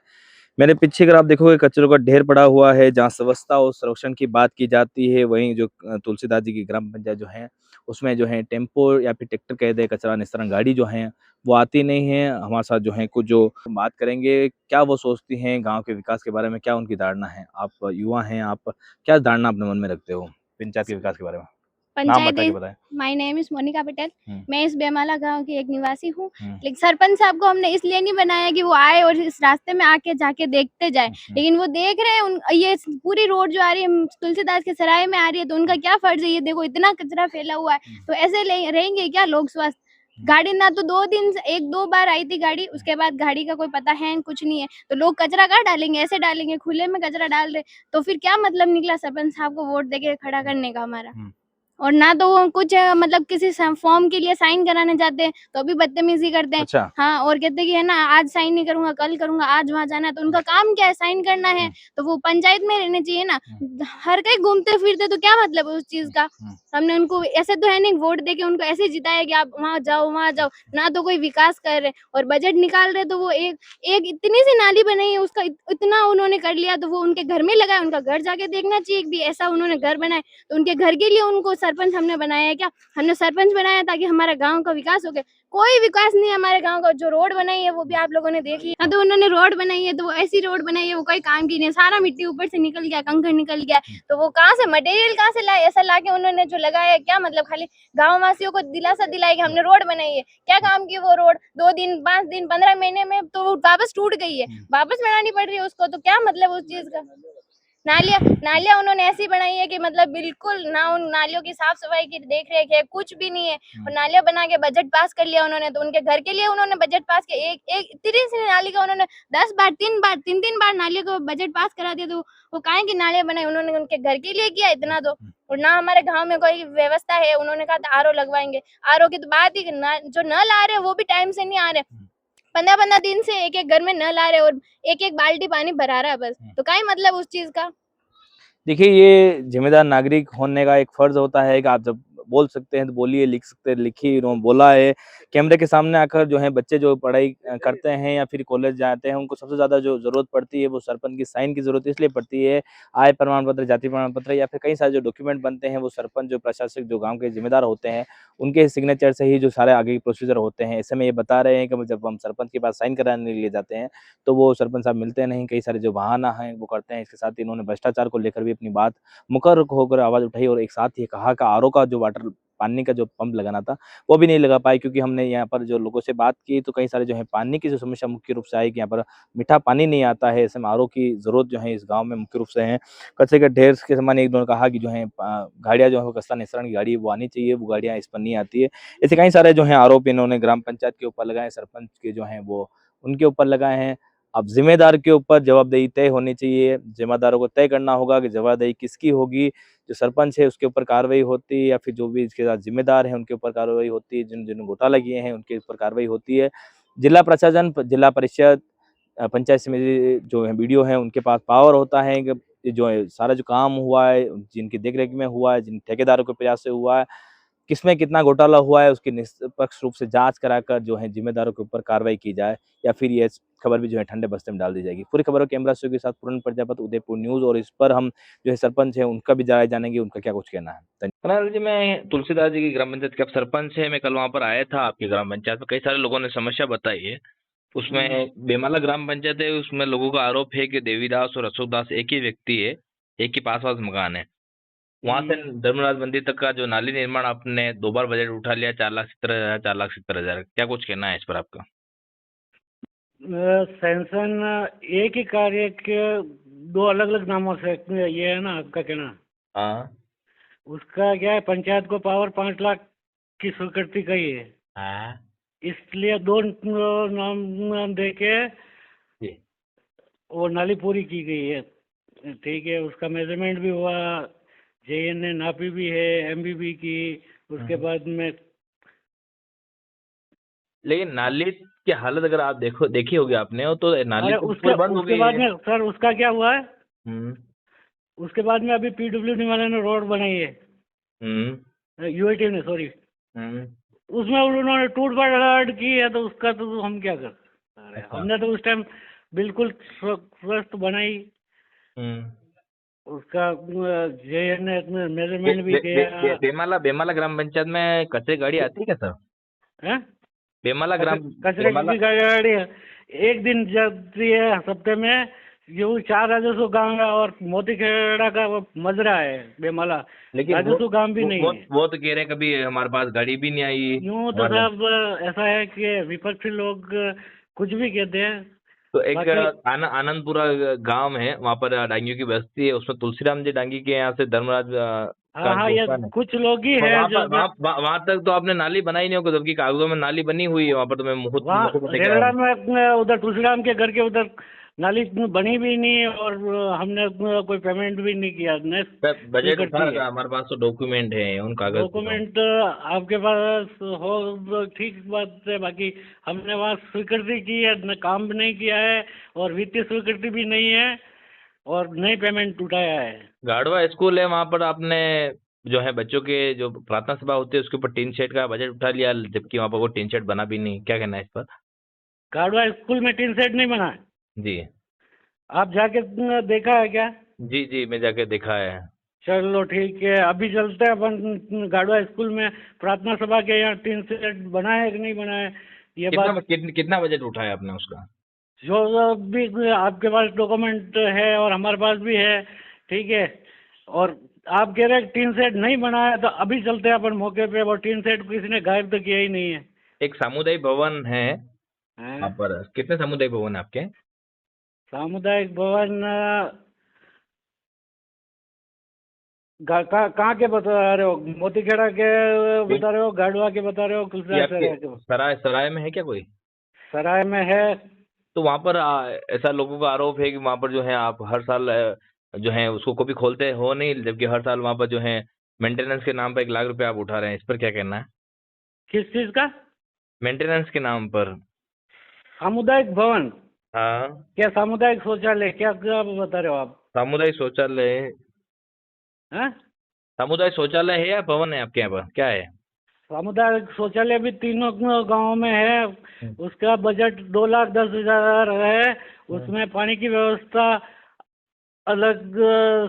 Speaker 2: मेरे पीछे अगर आप देखोगे कचरों का ढेर पड़ा हुआ है। जहाँ स्वच्छता और संरक्षण की बात की जाती है वहीं जो तुलसीदास जी की ग्राम पंचायत जो है उसमें जो है टेम्पो या फिर ट्रैक्टर कह दे कचरा निस्तारण गाड़ी जो है वो आती नहीं है। हमारे साथ जो है कुछ जो बात करेंगे क्या वो सोचती हैं गांव के विकास के बारे में क्या उनकी धारणा है। आप युवा हैं आप क्या धारणा अपने मन में रखते हो पंचायत के विकास के बारे में? नाम बता के बताएं।
Speaker 13: My name is Monika Patel. मैं इस बेमाला गांव की एक निवासी हूँ। लेकिन सरपंच साहब को हमने इसलिए नहीं बनाया कि वो आए और इस रास्ते में आके जाके देखते जाए लेकिन वो देख रहे हैं ये पूरी रोड जो आ रही है तुलसीदास के सराय में आ रही है तो उनका क्या फर्ज है। ये देखो इतना कचरा फैला हुआ है तो ऐसे रहेंगे क्या लोग स्वास्थ्य। गाड़ी ना तो 1-2 बार आई थी गाड़ी उसके बाद गाड़ी का कोई पता है कुछ नहीं है तो लोग कचरा कहाँ डालेंगे ऐसे डालेंगे खुले में कचरा डाल रहे तो फिर क्या मतलब निकला सरपंच साहब को वोट देके खड़ा करने का हमारा। और ना तो वो कुछ मतलब किसी फॉर्म के लिए साइन कराने जाते हैं तो भी बदतमीजी करते हैं।
Speaker 2: अच्छा।
Speaker 13: हाँ और कहते हैं कि है ना आज साइन नहीं करूंगा कल करूंगा आज वहां जाना है तो उनका काम क्या है साइन करना है तो वो पंचायत में रहने चाहिए ना। हर कहीं घूमते फिरते तो क्या मतलब है उस चीज का। हमने उनको ऐसे तो है नहीं वोट देके उनको ऐसे जिताया कि आप वहाँ जाओ ना तो कोई विकास कर रहे और बजट निकाल रहे तो वो एक इतनी सी नाली बनाई है उसका इतना उन्होंने कर लिया तो वो उनके घर में लगाया। उनका घर जाके देखना चाहिए कि ऐसा उन्होंने घर बनाए तो उनके घर के लिए उनको सरपंच हमने बनाया है क्या। हमने सरपंच बनाया ताकि हमारे गांव का विकास हो गया। कोई विकास नहीं है हमारे गांव का। जो रोड बनाई है वो भी आप लोगों ने देखी है तो उन्होंने रोड बनाई है तो वो ऐसी रोड बनाई है वो कोई काम की नहीं। सारा मिट्टी ऊपर से निकल गया कंकड़ निकल गया तो वो कहाँ से मटेरियल कहाँ से लाए ऐसा लाके उन्होंने जो लगाया है क्या मतलब खाली गाँव वासियों को दिलासा दिलाया कि हमने रोड बनाई है। क्या काम की वो रोड 2 दिन 5 दिन 15 महीने में तो वापस टूट गई है वापस बनानी पड़ रही है उसको तो क्या मतलब उस चीज का। नालियाँ उन्होंने ऐसी बनाई है कि मतलब बिल्कुल ना उन नालियों की साफ सफाई की देख रेख है, कुछ भी नहीं है। और नालियाँ बना के बजट पास कर लिया उन्होंने, तो उनके घर के लिए उन्होंने बजट पास किया। एक इतनी सी नाली का उन्होंने 10 बार 3 बार नालियों को बजट पास करा दिया, तो वो काहे की नालियाँ बनाई उन्होंने, उनके घर के लिए किया इतना तो। और ना हमारे गाँव में कोई व्यवस्था है, उन्होंने कहा था आरओ लगवाएंगे, आरओ की तो बात ही जो नल आ रहे वो भी टाइम से नहीं आ रहे। 15 दिन से एक घर में नल आ रहे और एक बाल्टी पानी भरा रहा है बस, तो काहे मतलब उस चीज का।
Speaker 2: देखिए, ये जिम्मेदार नागरिक होने का एक फर्ज होता है कि आप जब बोल सकते हैं तो बोलिए, लिख सकते हैं लिखिए। इन्होंने बोला है कैमरे के सामने आकर, जो है बच्चे जो पढ़ाई करते हैं या फिर कॉलेज जाते हैं, उनको सबसे ज्यादा जो जरूरत पड़ती है वो सरपंच की साइन की जरूरत इसलिए पड़ती है। आय प्रमाण पत्र, जाति प्रमाण पत्र या फिर कई सारे जो डॉक्यूमेंट बनते हैं वो सरपंच, जो प्रशासक, जो गाँव के जिम्मेदार होते हैं, उनके सिग्नेचर से ही जो सारे आगे के प्रोसीजर होते हैं। ऐसे में ये बता रहे हैं कि जब हम सरपंच के पास साइन कराने के लिए जाते हैं तो वो सरपंच साहब मिलते नहीं, कई सारे जो बहाना है वो करते हैं। इसके साथ ही इन्होंने भ्रष्टाचार को लेकर भी अपनी बात मुखर होकर आवाज उठाई और एक साथ ही कहा कि आरओ का जो वाटर पानी का जो पंप लगाना था वो भी नहीं लगा पाए, क्योंकि हमने यहाँ पर जो लोगों से बात की तो कई सारे जो है पानी की जो समस्या मुख्य रूप से आई कि यहाँ पर मीठा पानी नहीं आता है। ऐसे में आरओ की जरूरत जो है इस गांव में मुख्य रूप से है। कचरे के ढेर के समान एक दोनों कहा कि जो है गाड़ियां जो है कचरा निस्तारण की गाड़ी वो आनी चाहिए, वो गाड़ियां इस पर नहीं आती है। ऐसे कई सारे जो है आरोप इन्होंने ग्राम पंचायत के ऊपर लगाए, सरपंच के जो है वो उनके ऊपर लगाए हैं। अब जिम्मेदार के ऊपर जवाबदेही तय होनी चाहिए, जिम्मेदारों को तय करना होगा कि जवाबदेही किसकी होगी। जो सरपंच है उसके ऊपर कार्रवाई होती है या फिर जो भी इसके साथ जिम्मेदार है उनके ऊपर कार्रवाई होती है, जिन घोटाला किए हैं उनके ऊपर कार्रवाई होती है। जिला प्रशासन, जिला परिषद, पंचायत समिति जो है वीडियो है उनके पास पावर होता है कि जो है सारा जो काम हुआ है, जिनकी देखरेख में हुआ है, जिन ठेकेदारों के प्रयास से हुआ है, किसमें कितना घोटाला हुआ है, उसकी निष्पक्ष रूप से जांच कराकर जो है जिम्मेदारों के ऊपर कार्रवाई की जाए, या फिर ये खबर भी जो है ठंडे बस्ते में डाल दी जाएगी। पूरी खबरों कैमरा शो के साथ पूर्ण प्रजापति, उदयपुर न्यूज। और इस पर हम जो है सरपंच है उनका भी राय जानेंगे, उनका क्या कुछ कहना है। धन्यवाद जी। मैं तुलसीदास जी की ग्राम पंचायत का सरपंच है, मैं कल वहाँ पर आया था आपकी ग्राम पंचायत में। कई सारे लोगों ने समस्या बताई है। उसमें बेमाला ग्राम पंचायत है, उसमें लोगों का आरोप है कि देवीदास और अशोकदास एक ही व्यक्ति है, एक ही पास मकान है। वहां से धर्मराज मंदिर तक का जो नाली निर्माण आपने 2 बार बजट उठा लिया, 4,70,000, 4,70,000, क्या कुछ कहना है इस पर आपका?
Speaker 8: सैंक्शन एक ही कार्य के 2 अलग-अलग नामों से ये है ना आपका कहना?
Speaker 2: हाँ।
Speaker 8: उसका क्या है, पंचायत को पावर 5 लाख की स्वीकृति का ही है।
Speaker 2: हाँ।
Speaker 8: इसलिए 2 नाम देके वो नाली पूरी की गई है। ठीक है, उसका मेजरमेंट भी हुआ, जेएन ने नापी भी है, एमबीबी की, उसके बाद में।
Speaker 2: लेकिन नाली की हालत अगर आप देखी होगी आपने, तो नाली तो
Speaker 8: उसके
Speaker 2: बंद हो गई
Speaker 8: बाद
Speaker 2: है।
Speaker 8: में सर उसका क्या हुआ है, उसके बाद में अभी पीडब्ल्यूडी वाले ने रोड बनाई है, यूआईटी ने, सॉरी, उसमें उन्होंने टूट फटाट की है, तो उसका तो हम क्या कर सकते हैं। हमने तो उस टाइम बिल्कुल स्वस्थ बनाई, उसका जेएन ने मेजरमेंट भी किया।
Speaker 2: बेमाला ग्राम पंचायत में कचरे गाड़ी आती है क्या सर?
Speaker 8: हैं?
Speaker 2: बेमाला ग्राम
Speaker 8: कचरे की गाड़ी एक दिन जाती है हफ्ते में। ये 4 राजस्व गांव है और मोतीखेड़ा का वो मजरा है बेमाला,
Speaker 2: लेकिन
Speaker 8: राजस्व गांव भी नहीं है।
Speaker 2: वो तो कह रहे हैं कभी हमारे पास गाड़ी भी नहीं आई।
Speaker 8: यूँ तो साहब ऐसा है कि विपक्षी लोग कुछ भी कहते हैं।
Speaker 2: तो एक आनंदपुरा गांव है, वहाँ पर डांगियों की बस्ती है, उसमें तुलसीराम जी डांगी के यहाँ से धर्मराज
Speaker 8: हाँ, ये कुछ लोग ही है जो
Speaker 2: वहाँ तक तो आपने नाली बनाई नहीं होगी, जबकि कागजों में नाली बनी हुई है। वहाँ पर तो मैं
Speaker 8: रेलड़ा में उधर तुलसीराम के घर के उधर नाली बनी भी नहीं, और हमने कोई पेमेंट भी नहीं किया।
Speaker 2: बजट उठा था, हमारे पास तो डॉक्यूमेंट है, उन कागज
Speaker 8: डॉक्यूमेंट आपके पास हो तो ठीक बात है, बाकी हमने वहाँ स्वीकृति की है, न काम भी नहीं किया है और वित्तीय स्वीकृति भी नहीं है और नई पेमेंट उठाया है।
Speaker 2: गाड़वा स्कूल है, वहाँ पर आपने जो है बच्चों के जो प्रार्थना सभा होती है उसके ऊपर टीन शेड का बजट उठा लिया, जबकि वहाँ पर वो टीन शेड बना भी नहीं। क्या कहना है इस पर?
Speaker 8: गाड़वा स्कूल में टीन शेड नहीं बना है?
Speaker 2: जी।
Speaker 8: आप जाके देखा है क्या?
Speaker 2: जी, मैं जाके देखा है।
Speaker 8: चलो ठीक है, अभी चलते हैं अपन गाड़वा स्कूल में प्रार्थना सभा के यहाँ टीन शेड बना है कि नहीं बना है, ये बात।
Speaker 2: कितना बजट उठाया आपने उसका?
Speaker 8: जो भी आपके पास डॉक्यूमेंट है और हमारे पास भी है, ठीक है, और आप कह रहे हैं टीन शेड नहीं बना है, तो अभी चलते हैं अपन मौके पे। और टीन शेड किसी ने गायब तो किया ही नहीं है।
Speaker 2: एक सामुदायिक भवन है वहाँ पर, कितने सामुदायिक भवन है आपके?
Speaker 8: सामुदायिक भवन कहाँ के बता रहे हो? मोतीखेड़ा के बता रहे हो, गाड़वा के बता रहे हो,
Speaker 2: ये
Speaker 8: कुलसराय
Speaker 2: आपके
Speaker 8: के?
Speaker 2: सराय में है क्या कोई?
Speaker 8: सराय में है।
Speaker 2: तो वहां पर ऐसा लोगों का आरोप है कि वहां पर जो है आप हर साल जो है उसको कभी खोलते हो नहीं, जबकि हर साल वहां पर जो है मेंटेनेंस के नाम पर 1 लाख रुपए आप उठा रहे हैं। इस पर क्या कहना है?
Speaker 8: किस चीज का?
Speaker 2: मेंटेनेंस के नाम पर।
Speaker 8: सामुदायिक भवन?
Speaker 2: हाँ,
Speaker 8: क्या सामुदायिक शौचालय? क्या क्या बता रहे हो आप?
Speaker 2: सामुदायिक शौचालय।
Speaker 8: हैं?
Speaker 2: सामुदायिक शौचालय है या भवन है आपके यहाँ पर? क्या है?
Speaker 8: सामुदायिक शौचालय भी तीनों गांवों में है। उसका बजट 2,10,000 है। उसमें पानी की व्यवस्था अलग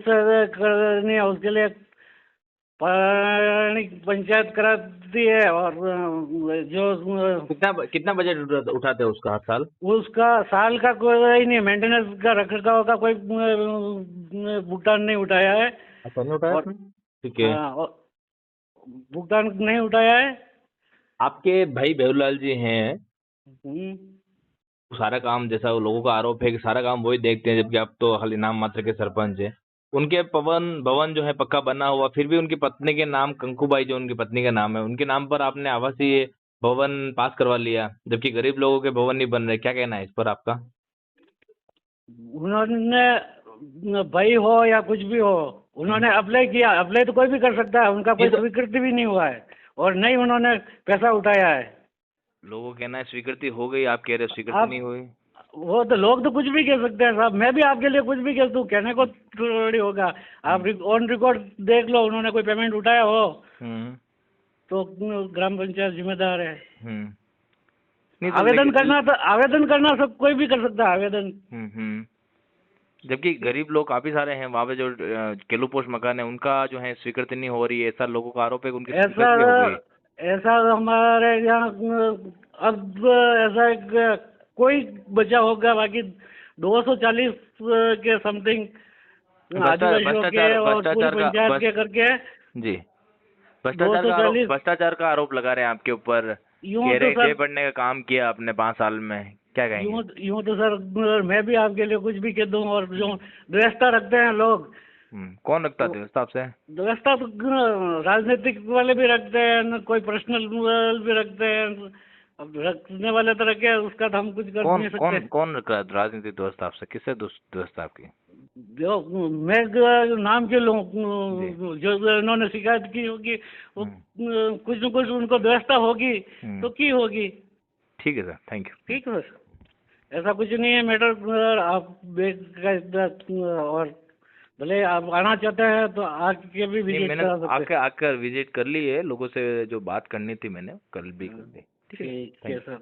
Speaker 8: से करनी है। उसके लिए पानी पंचायत कराती है। और जो
Speaker 2: कितना बजट उठाते हैं उसका हर साल?
Speaker 8: उसका साल का कोई नहीं, मेंटेनेंस का रखरखाव का कोई भुगतान नहीं उठाया है।
Speaker 2: अच्छा, नहीं उठाया आपने? ठीक है।
Speaker 8: हाँ, और भुगतान नहीं उठाया है।
Speaker 2: आपके भाई बेहुलाल जी हैं,
Speaker 8: हम्म,
Speaker 2: सारा काम जैसा वो लोगों का आरोप है कि सारा काम वही देखते हैं, जबकि आप तो खाली नाम मात्र के सरपंच हैं। उनके भवन जो है पक्का बना हुआ, फिर भी उनकी पत्नी के नाम, कंकूबाई जो उनकी पत्नी का नाम है, उनके नाम पर आपने आवासीय भवन पास करवा लिया, जबकि गरीब लोगों के भवन नहीं बन रहे। क्या कहना है इस पर आपका?
Speaker 8: उन्होंने भाई हो या कुछ भी हो, उन्होंने अप्लाई किया। अप्लाई तो कोई भी कर सकता है, उनका कोई स्वीकृति भी नहीं हुआ है और नहीं उन्होंने पैसा उठाया है।
Speaker 2: लोगों का कहना है स्वीकृति हो गई, आप कह रहे हो स्वीकृति नहीं हुई।
Speaker 8: वो तो लोग तो कुछ भी कह सकते हैं साहब, मैं भी आपके लिए कुछ भी कह दूं, कहने को थोड़ी होगा। आप ऑन रिकॉर्ड देख लो, उन्होंने कोई पेमेंट उठाया हो तो ग्राम पंचायत जिम्मेदार है।
Speaker 2: नहीं तो
Speaker 8: आवेदन करना सब कोई भी कर सकता है आवेदन।
Speaker 2: जबकि गरीब लोग काफी सारे हैं वहाँ पे, जो केलू पोस्ट मकान है उनका जो है स्वीकृति नहीं हो रही है, ऐसा लोगों का आरोप है कि उनकी स्वीकृति हो गई।
Speaker 8: ऐसा हमारे यहाँ अब ऐसा कोई बचा होगा, बाकी 240 के समथिंग आदिवासियों के और पूरी पंचायत के करके
Speaker 2: जी भ्रष्टाचार का आरोप लगा रहे हैं आपके ऊपर। बढ़ने का काम किया आपने 5 साल में, क्या कहेंगे?
Speaker 8: यूं तो सर मैं भी आपके लिए कुछ भी कह दूं। और जो व्यवस्था रखते हैं लोग,
Speaker 2: कौन रखता है व्यवस्था आपसे?
Speaker 8: व्यवस्था तो राजनीतिक वाले भी रखते हैं, कोई पर्सनल भी रखते हैं। अब रखने वाले तो रखे, उसका तो हम कुछ कर नहीं सकते।
Speaker 2: कौन रखा है राजनीतिक व्यवस्था आपसे? किससे व्यवस्था आपकी?
Speaker 8: जो मैं नाम के लोग जो इन्होंने शिकायत की होगी, वो कुछ न कुछ उनको व्यवस्था होगी तो की होगी।
Speaker 2: ठीक है सर, थैंक यू।
Speaker 8: ठीक है सर, ऐसा कुछ नहीं है मैटर। आप और भले आप आना चाहते हैं तो आके भी विजिट करा सकते हैं।
Speaker 2: आकर विजिट कर ली है, लोगों से जो बात करनी थी मैंने कल भी कर दी।
Speaker 8: ठीक है सर।